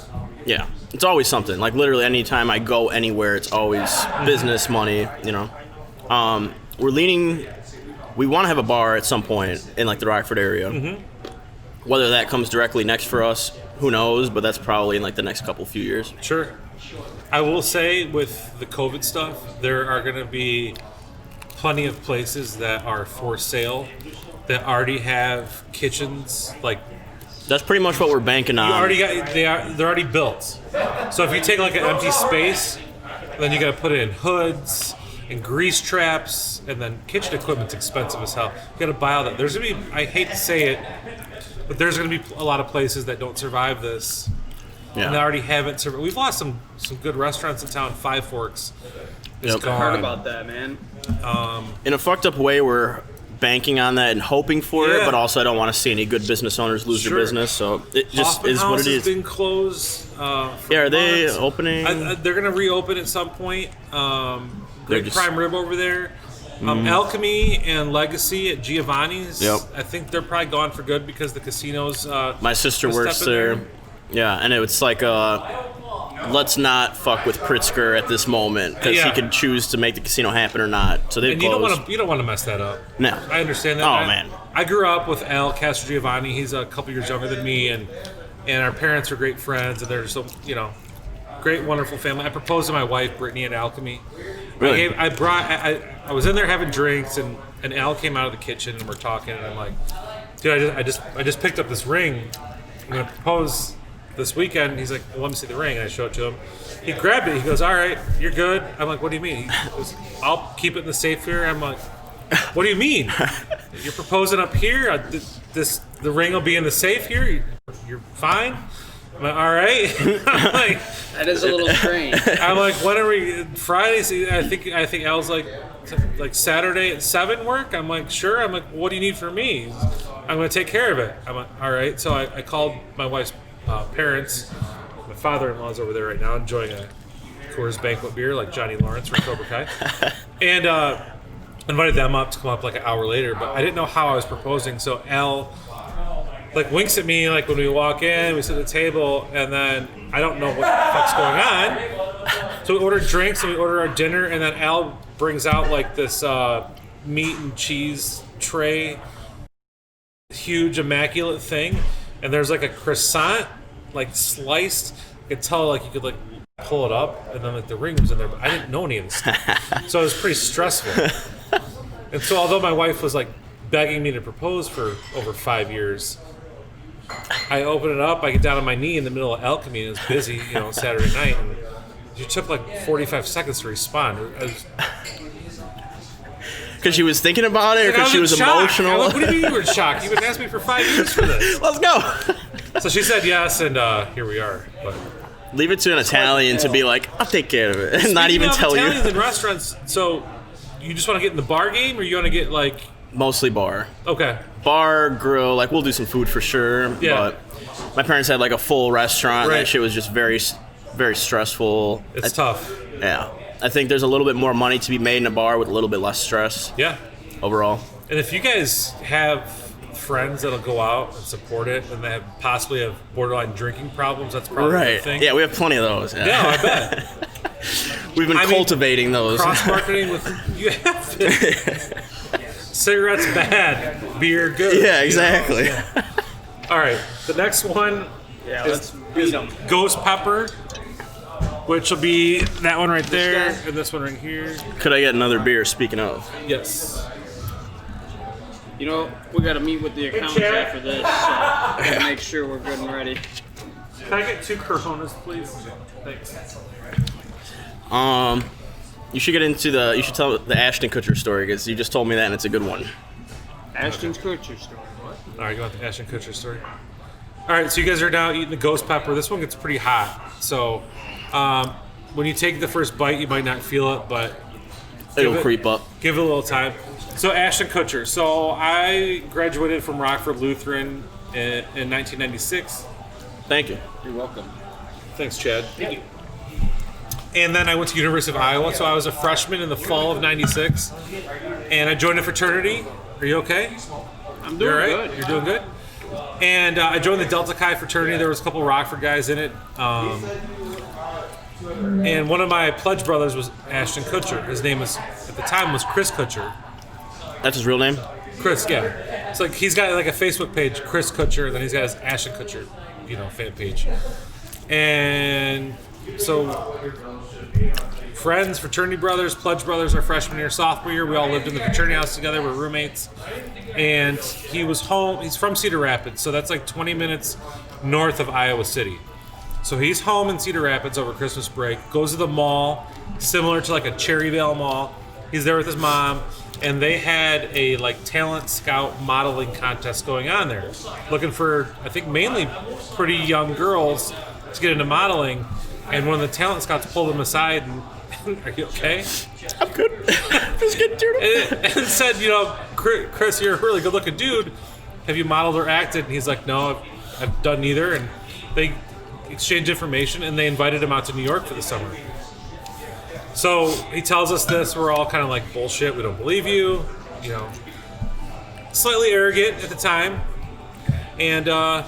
Yeah, it's always something. Like literally, anytime I go anywhere, it's always business, money. We're leaning. We want to have a bar at some point in like the Rockford area. Mm-hmm. Whether that comes directly next for us, who knows? But that's probably in like the next few years. Sure. I will say with the COVID stuff, there are going to be plenty of places that are for sale that already have kitchens, like that's pretty much what we're banking on. They're already built. So if you take like an empty space, then you got to put it in hoods and grease traps, and then kitchen equipment's expensive as hell. You got to buy all that. There's gonna be, I hate to say it, but there's gonna be a lot of places that don't survive this. Yeah. And they already haven't survived. We've lost some good restaurants in town. Five Forks is gone. I heard about that, man. In a fucked up way, we're banking on that and hoping for it, but also I don't want to see any good business owners lose their business. So it just is what it is. House has been closed. Are they opening? They're going to reopen at some point. Great Prime Rib over there. Alchemy and Legacy at Giovanni's. Yep. I think they're probably gone for good because the casinos. My sister works there. Yeah, and it's like let's not fuck with Pritzker at this moment because he could choose to make the casino happen or not. So they closed. You don't want to mess that up. No, I understand that. Oh man, I grew up with Al Castrogiovanni. He's a couple years younger than me, and our parents are great friends, and they're so great, wonderful family. I proposed to my wife Brittany at Alchemy. Really? I was in there having drinks, and Al came out of the kitchen, and we're talking, and I'm like, dude, I just picked up this ring. I'm gonna propose this weekend. He's like, well, let me see the ring. And I show it to him. He grabbed it. He goes, all right, you're good. I'm like, what do you mean? He goes, I'll keep it in the safe here. I'm like, what do you mean? You're proposing up here? The ring will be in the safe here? You're fine? I'm like, all right. I'm like, that is a little strange. I'm like, when are we? Fridays? I think Al's like Saturday at 7 work? I'm like, sure. I'm like, what do you need from me? I'm going to take care of it. I'm like, all right. So I called my wife's parents. My father-in-law's over there right now enjoying a Coors Banquet beer like Johnny Lawrence from Cobra Kai. And invited them up to come up like an hour later, but I didn't know how I was proposing. So Al like winks at me like when we walk in, we sit at the table, and then I don't know what the fuck's going on. So we order drinks and we order our dinner, and then Al brings out like this meat and cheese tray, huge immaculate thing, and there's like a croissant like sliced. I could tell like you could like pull it up, and then like the ring was in there, but I didn't know any of this stuff. So it was pretty stressful. And so although my wife was like begging me to propose for over 5 years, I open it up, I get down on my knee in the middle of Alchemy, and it was busy, Saturday night, and it took like 45 seconds to respond. Because she was thinking about it, or because she was emotional? Like, what do you mean you were in shock? You've been asking me for 5 years for this. Let's go. So she said yes, and here we are. But leave it to an Italian to be like, I'll take care of it, and not even tell you. Italians in restaurants, so you just want to get in the bar game, or you want to get like... Mostly bar. Okay. Bar, grill, like we'll do some food for sure. Yeah. But my parents had like a full restaurant. Right. That shit was just very, very stressful. It's tough. Yeah. I think there's a little bit more money to be made in a bar with a little bit less stress. Yeah. Overall. And if you guys have friends that'll go out and support it, and they possibly have borderline drinking problems, that's probably the thing. Yeah, we have plenty of those. Yeah, I bet. We've been cultivating those. Cross-marketing with... You have to... Cigarettes bad, beer good. Yeah, exactly. Yeah. All right, the next one is Ghost Pepper, which will be that one right there and this one right here. Could I get another beer, speaking of? Yes. We got to meet with the accountants after this, so gotta make sure we're good and ready. Can I get 2 Coronas, please? Thanks. You should you should tell the Ashton Kutcher story, because you just told me that and it's a good one. Ashton Kutcher story. What? All right, you want the Ashton Kutcher story? All right, so you guys are now eating the Ghost Pepper. This one gets pretty hot. So when you take the first bite, you might not feel it, but it'll creep up. Give it a little time. So Ashton Kutcher. So I graduated from Rockford Lutheran in 1996. Thank you. You're welcome. Thanks, Chad. Thank you. And then I went to University of Iowa, so I was a freshman in the fall of 96. And I joined a fraternity. Are you okay? I'm doing good. You're doing good? And I joined the Delta Chi fraternity. There was a couple of Rockford guys in it. And one of my pledge brothers was Ashton Kutcher. His name at the time was Chris Kutcher. That's his real name? Chris, yeah. It's like he's got like a Facebook page, Chris Kutcher, and then he's got his Ashton Kutcher, fan page. And so friends, fraternity brothers, pledge brothers our freshman year, sophomore year. We all lived in the fraternity house together. We're roommates. And he was home. He's from Cedar Rapids, so that's like 20 minutes north of Iowa City. So he's home in Cedar Rapids over Christmas break, goes to the mall, similar to like a Cherryvale mall. He's there with his mom, and they had a like talent scout modeling contest going on there, looking for, I think, mainly pretty young girls to get into modeling. And one of the talent scouts pulled him aside and, are you okay? I'm good. Just getting dirty. And said, Chris, you're a really good looking dude. Have you modeled or acted? And he's like, no, I've done neither. And they exchanged information, and they invited him out to New York for the summer. So he tells us this. We're all kind of like, bullshit, we don't believe you. Slightly arrogant at the time. And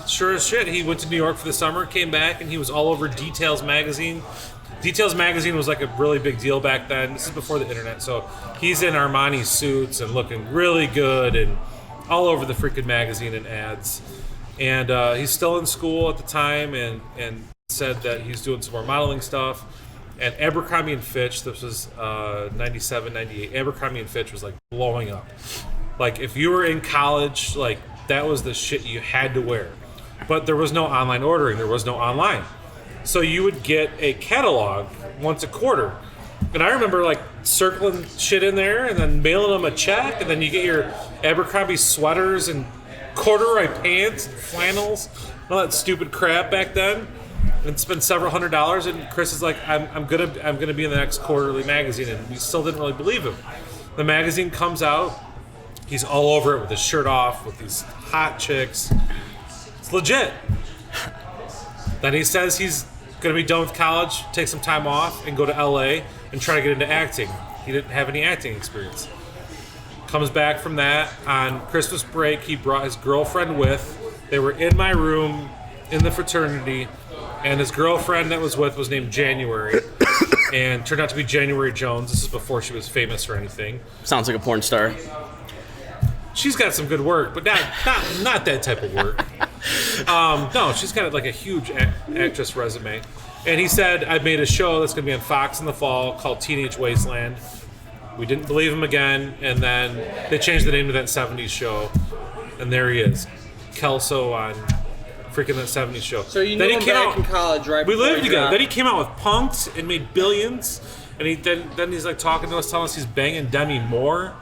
sure as shit, he went to New York for the summer, came back, and he was all over Details magazine. Details magazine was like a really big deal back then. This is before the internet. So he's in Armani suits and looking really good and all over the freaking magazine and ads. And he's still in school at the time and said that he's doing some more modeling stuff. And Abercrombie & Fitch, this was 97, 98, Abercrombie & Fitch was like blowing up. Like if you were in college, like that was the shit you had to wear. But there was no online ordering. There was no online. So you would get a catalog once a quarter. And I remember like circling shit in there and then mailing them a check. And then you get your Abercrombie sweaters and corduroy pants and flannels and all that stupid crap back then. And spend several $100s. And Chris is like, I'm gonna be in the next quarterly magazine. And we still didn't really believe him. The magazine comes out. He's all over it with his shirt off with these hot chicks. It's legit. Then he says he's going to be done with college, take some time off, and go to LA and try to get into acting. He didn't have any acting experience. Comes back from that. On Christmas break, he brought his girlfriend with. They were in my room in the fraternity, and his girlfriend that was with was named January, and turned out to be January Jones. This is before she was famous or anything. Sounds like a porn star. She's got some good work, but not that type of work. No, she's got like a huge actress resume. And he said, I made a show that's going to be on Fox in the fall called Teenage Wasteland. We didn't believe him again, and then they changed the name to that 70s show. And there he is, Kelso on freaking that 70s show. So you knew him back in college, right? We lived together. Then he came out with Punk'd and made billions. And then he's like talking to us, telling us he's banging Demi Moore.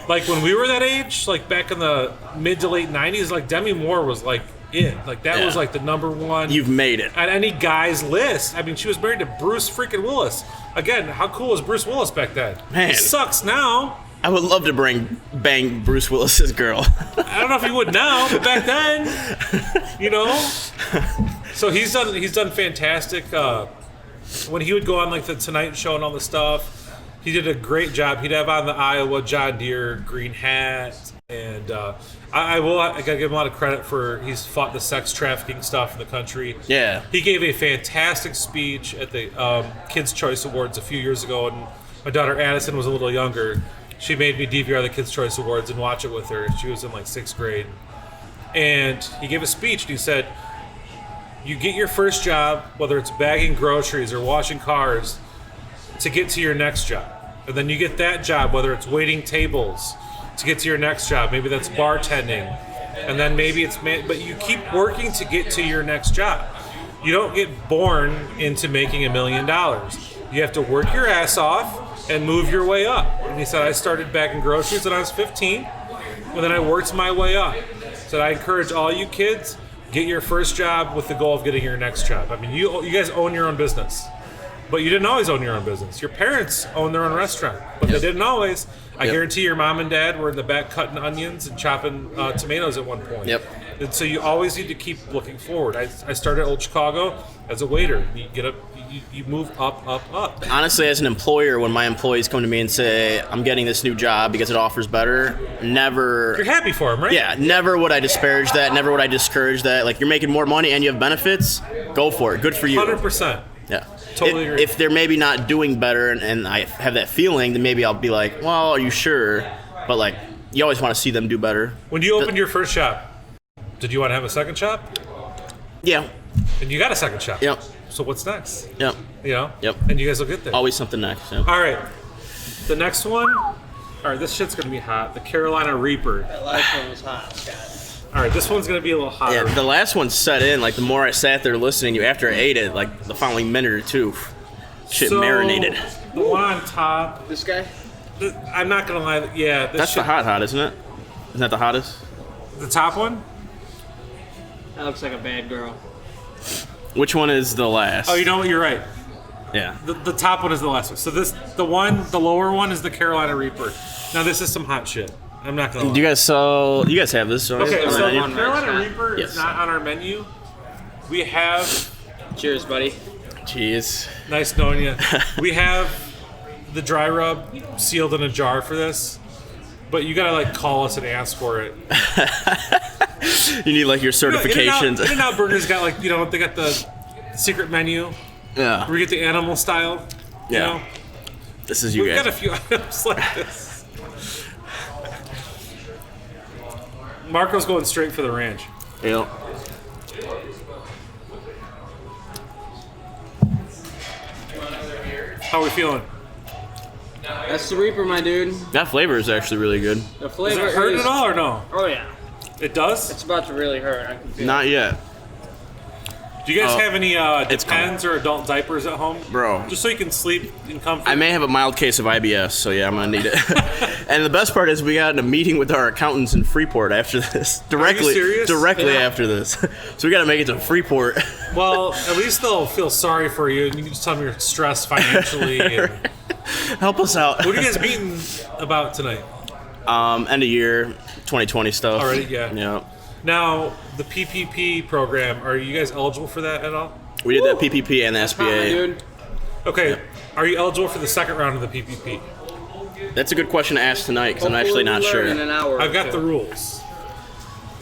Like when we were that age, like back in the mid to late 90s, like Demi Moore was like it. Like that was like the number one. You've made it. On any guy's list. I mean, she was married to Bruce freaking Willis. Again, how cool was Bruce Willis back then? Man. He sucks now. I would love to bang Bruce Willis's girl. I don't know if he would now, but back then, So he's done fantastic. When he would go on like the Tonight Show and all the stuff, he did a great job. He'd have on the Iowa John Deere green hat, and I gotta give him a lot of credit for he's fought the sex trafficking stuff in the country. Yeah, he gave a fantastic speech at the Kids' Choice Awards a few years ago, and my daughter Addison was a little younger. She made me DVR the Kids' Choice Awards and watch it with her. She was in like 6th grade, and he gave a speech and he said, "You get your first job, whether it's bagging groceries or washing cars, to get to your next job. And then you get that job, whether it's waiting tables, to get to your next job. Maybe that's bartending. And then maybe but you keep working to get to your next job. You don't get born into making $1 million. You have to work your ass off and move your way up." And he said, I started bagging groceries when I was 15, and then I worked my way up. So I encourage all you kids, get your first job with the goal of getting your next job. I mean, you guys own your own business. But you didn't always own your own business. Your parents owned their own restaurant, but they didn't always. I guarantee your mom and dad were in the back cutting onions and chopping tomatoes at one point. Yep. And so you always need to keep looking forward. I started at Old Chicago as a waiter. You get up, you move up. Honestly, as an employer, when my employees come to me and say, I'm getting this new job because it offers better, never... You're happy for them, right? Yeah, never would I disparage that. Never would I discourage that. Like, you're making more money and you have benefits, go for it. Good for you. 100%. Yeah. Totally agree. If they're maybe not doing better and I have that feeling, then maybe I'll be like, well, are you sure? But, like, you always want to see them do better. When you opened your first shop, did you want to have a second shop? Yeah. And you got a second shot. Yep. So what's next? Yep. You know? Yep. And you guys will get there. Always something next. Yep. All right. The next one. All right, this shit's going to be hot. The Carolina Reaper. That last one was hot, Scott. All right, this one's going to be a little hotter. Yeah, the last one set in. Like, the more I sat there listening to you after I ate it, like, the following minute or two, shit marinated. The one on top. This guy? I'm not going to lie. Yeah. That's the hot, isn't it? Isn't that the hottest? The top one? That looks like a bad girl. Which one is the last? Oh, you know what? You're right. Yeah. The top one is the last one. So the lower one is the Carolina Reaper. Now this is some hot shit. I'm not gonna lie. You guys have this? Okay, so the menu? Carolina Reaper Yes. is not on our menu. We have. Cheers, buddy. Cheers. Nice knowing you. We have the dry rub sealed in a jar for this, but you gotta like call us and ask for it. You need like your certifications. In-N-Out Burger's got like, they got the secret menu. Yeah. Where you get the animal style. Yeah. You know? This is you We've guys. got a few items like this. Marco's going straight for the ranch. Yep. How are we feeling? That's the Reaper, my dude. That flavor is actually really good. The Does flavor it hurt is... at all or no? Oh, yeah. It does? It's about to really hurt. I can feel Not it. yet. Do you guys have any it's Depends or adult diapers at home? Bro. Just so you can sleep in comfort? I may have a mild case of IBS, so yeah, I'm gonna need it. And the best part is we got in a meeting with our accountants in Freeport after this. Directly Yeah. after this. So we gotta make it to Freeport. Well, at least they'll feel sorry for you, and you can just tell them you're stressed financially. And... Help us out. What are you guys meeting about tonight? End of year 2020 stuff. Already, yeah. Yeah. Now, the PPP program, are you guys eligible for that at all? We did that PPP and the That's hot, my SBA. dude. Okay, are you eligible for the second round of the PPP? That's a good question to ask tonight because I'm Hopefully actually not we learn in sure. an hour I've or got two. the rules.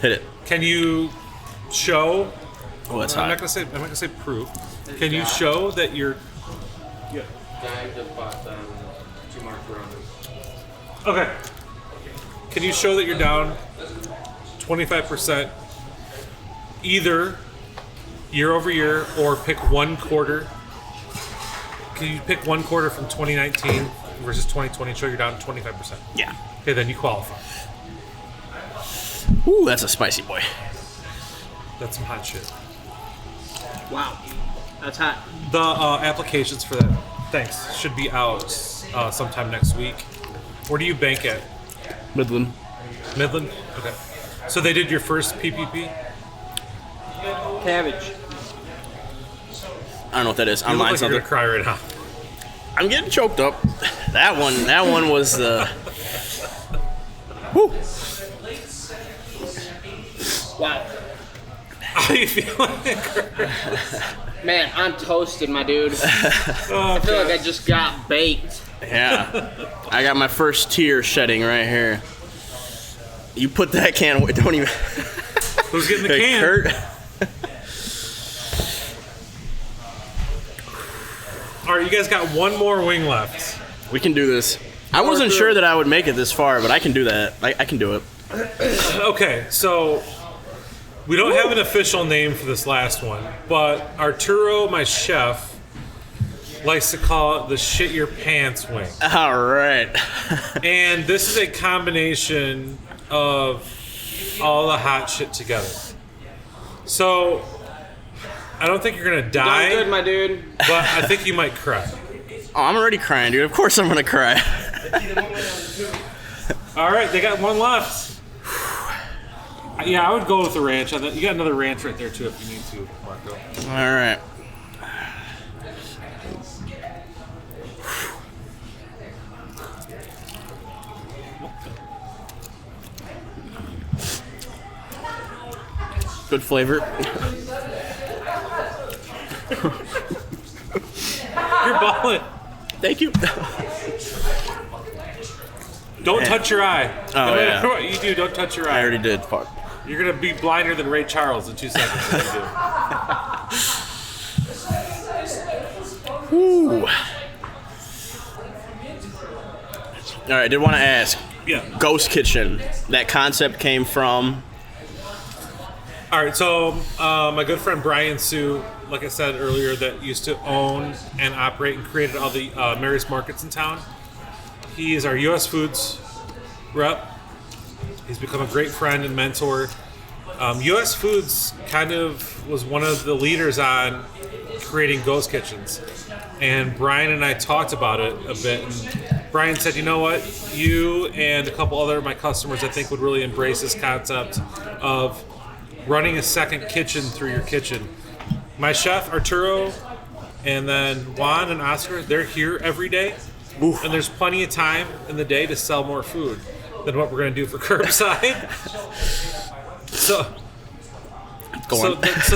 Hit it. Can you show? Oh, that's I'm hot. not gonna say proof. Can you show that you're? Yeah. I just bought 2 more Coronas. Okay. Can you show that you're down 25% either year over year or pick one quarter? Can you pick one quarter from 2019 versus 2020 and show you're down 25%? Yeah. Okay, then you qualify. Ooh, that's a spicy boy. That's some hot shit. Wow. That's hot. The applications for that, should be out sometime next week. Where do you bank at? Midland. Midland? Okay. So they did your first PPP? Cabbage. I don't know what that is. You look Online like you're something. gonna cry right now. I'm getting choked up. That one was the. Whew. Wow. How you feeling? Man, I'm toasted, my dude. I feel like I just got baked. Yeah. I got my first tear shedding right here. You put that can away. Don't even. Who's getting the Hey, can? Kurt. All right, you guys got one more wing left. We can do this. I wasn't sure that I would make it this far, but I can do that. I can do it. Okay, so we don't have an official name for this last one, but Arturo, my chef, likes to call it the shit your pants wing. All right. And this is a combination of all the hot shit together. So I don't think you're gonna die, Doing good, my dude. but I think you might cry. Oh, I'm already crying, dude. Of course I'm gonna cry. All right, they got one left. Yeah, I would go with the ranch. You got another ranch right there too if you need to, Marco. All right. Good flavor. You're balling. Thank you. Don't touch your eye. Oh, No matter yeah. what you do, don't touch your I eye. already did. Fuck. You're gonna be blinder than Ray Charles in 2 seconds if you do. Woo. All right, I did want to ask. Yeah. Ghost Kitchen. That concept came from. All right, so my good friend Brian Sue, like I said earlier, that used to own and operate and created all the Mary's markets in town. He is our U.S. Foods rep. He's become a great friend and mentor. U.S. Foods kind of was one of the leaders on creating ghost kitchens. And Brian and I talked about it a bit. And Brian said, you know what? You and a couple other of my customers, I think, would really embrace this concept of running a second kitchen through your kitchen. My chef, Arturo, and then Juan and Oscar, they're here every day. Oof. And there's plenty of time in the day to sell more food than what we're going to do for curbside. So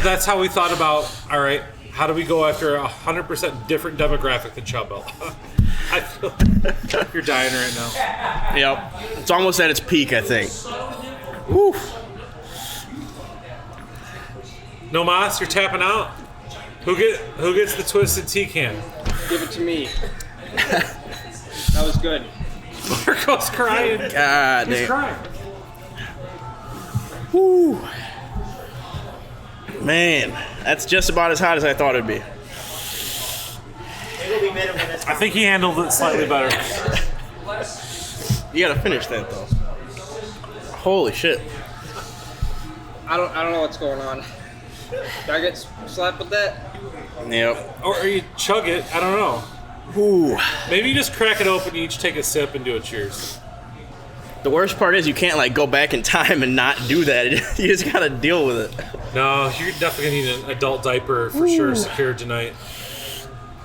that's how we thought about, all right, how do we go after a 100% different demographic than Ciao Bella? I feel like you're dying right now. Yep. It's almost at its peak, I think. Woo. No mas, you're tapping out. Who gets the twisted tea can? Give it to me. That was good. Marco's crying. God He's damn. crying. Woo. Man, that's just about as hot as I thought it'd be. I think he handled it slightly better. You gotta finish that though. Holy shit. I don't know what's going on. Did I get slapped with that? Yep. Or you chug it, I don't know. Ooh. Maybe you just crack it open, you each take a sip and do a cheers. The worst part is you can't like go back in time and not do that. You just gotta deal with it. No, you're definitely gonna need an adult diaper for sure secured tonight.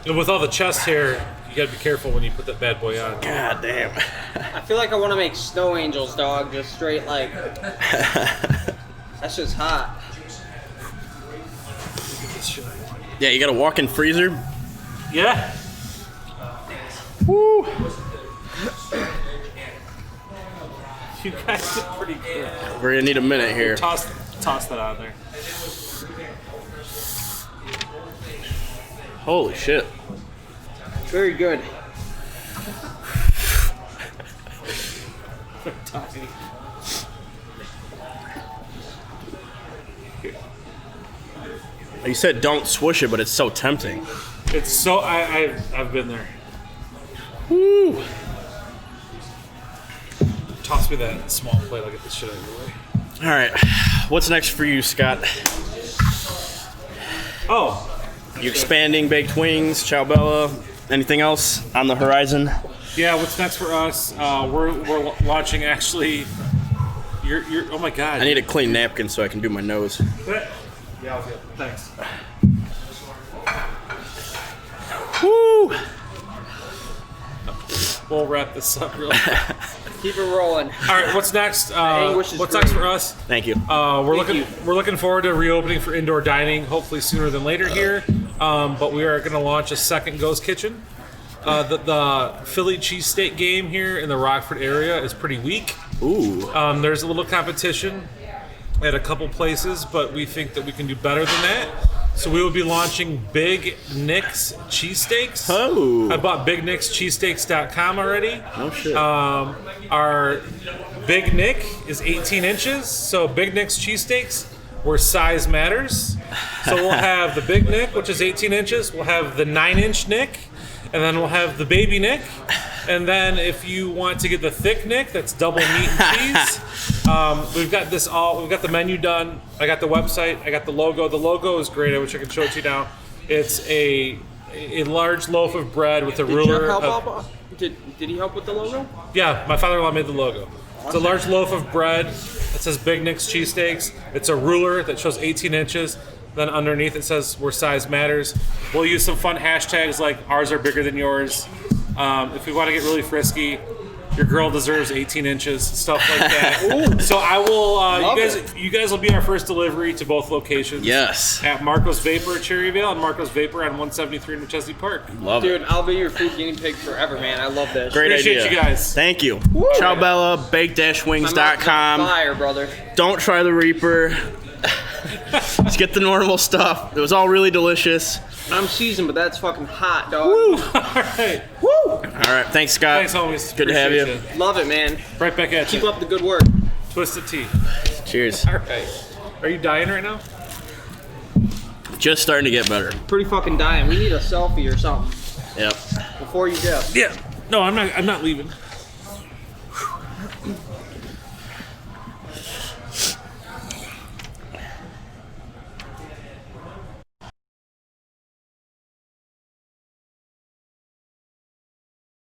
And with all the chest hair, you gotta be careful when you put that bad boy on. God damn. I feel like I want to make snow angels, dog. Just straight like. That's just hot. Yeah, you got a walk-in freezer. Yeah. Woo. You guys did pretty good. We're gonna need a minute here. Toss that out there. Holy shit. Very good. You said don't swoosh it, but it's so tempting. It's so I've been there. Woo. Toss me that small plate. I'll get this shit out of your way. All right. What's next for you, Scott? Oh. You expanding baked wings, Ciao Bella? Anything else on the horizon? Yeah, what's next for us? We're launching actually. You're oh my god. I need a clean napkin so I can do my nose. Yeah, I'll get thanks. Woo! We'll wrap this up real quick. Keep it rolling. All right, what's next? Anguish is What's great. next for us? Thank you. We're looking forward to reopening for indoor dining, hopefully sooner than later here. But we are going to launch a second ghost kitchen. The Philly cheesesteak game here in the Rockford area is pretty weak. Ooh. There's a little competition at a couple places, but we think that we can do better than that. So we will be launching Big Nick's Cheesesteaks. Oh. I bought BigNick'sCheesesteaks.com already. No shit. Our Big Nick is 18 inches, so Big Nick's Cheesesteaks, where size matters. So we'll have the Big Nick, which is 18 inches. We'll have the 9-inch Nick, and then we'll have the Baby Nick. And then if you want to get the thick Nick, that's double meat and cheese. We've got this all. We've got the menu done. I got the website. I got the logo. The logo is great. I wish I could show it to you now. It's a large loaf of bread with a ruler. Did he help with the logo? Yeah, my father-in-law made the logo. It's a large loaf of bread that says Big Nick's Cheesesteaks. It's a ruler that shows 18 inches. Then underneath it says where size matters. We'll use some fun hashtags like ours are bigger than yours. If we want to get really frisky, your girl deserves 18 inches, stuff like that. Ooh. So I will. You guys will be our first delivery to both locations. Yes. At Marco's Vapor at Cherryvale and Marco's Vapor on 173 in McChesney Park. Love Dude, it. I'll be your food guinea pig forever, man. I love this. Great Appreciate idea. you guys. Thank you. Ciao Bella, baked-wings.com. Fire, brother. Don't try the Reaper. Just get the normal stuff. It was all really delicious. I'm seasoned, but that's fucking hot, dog. Woo! All right. Woo! All right, thanks, Scott. Thanks, homies. Good to have you. Appreciate Love it, man. Right back at Keep you. up the good work. Twisted tea. Cheers. All right. Are you dying right now? Just starting to get better. Pretty fucking dying. We need a selfie or something Yep. before you go. Yeah. No, I'm not leaving.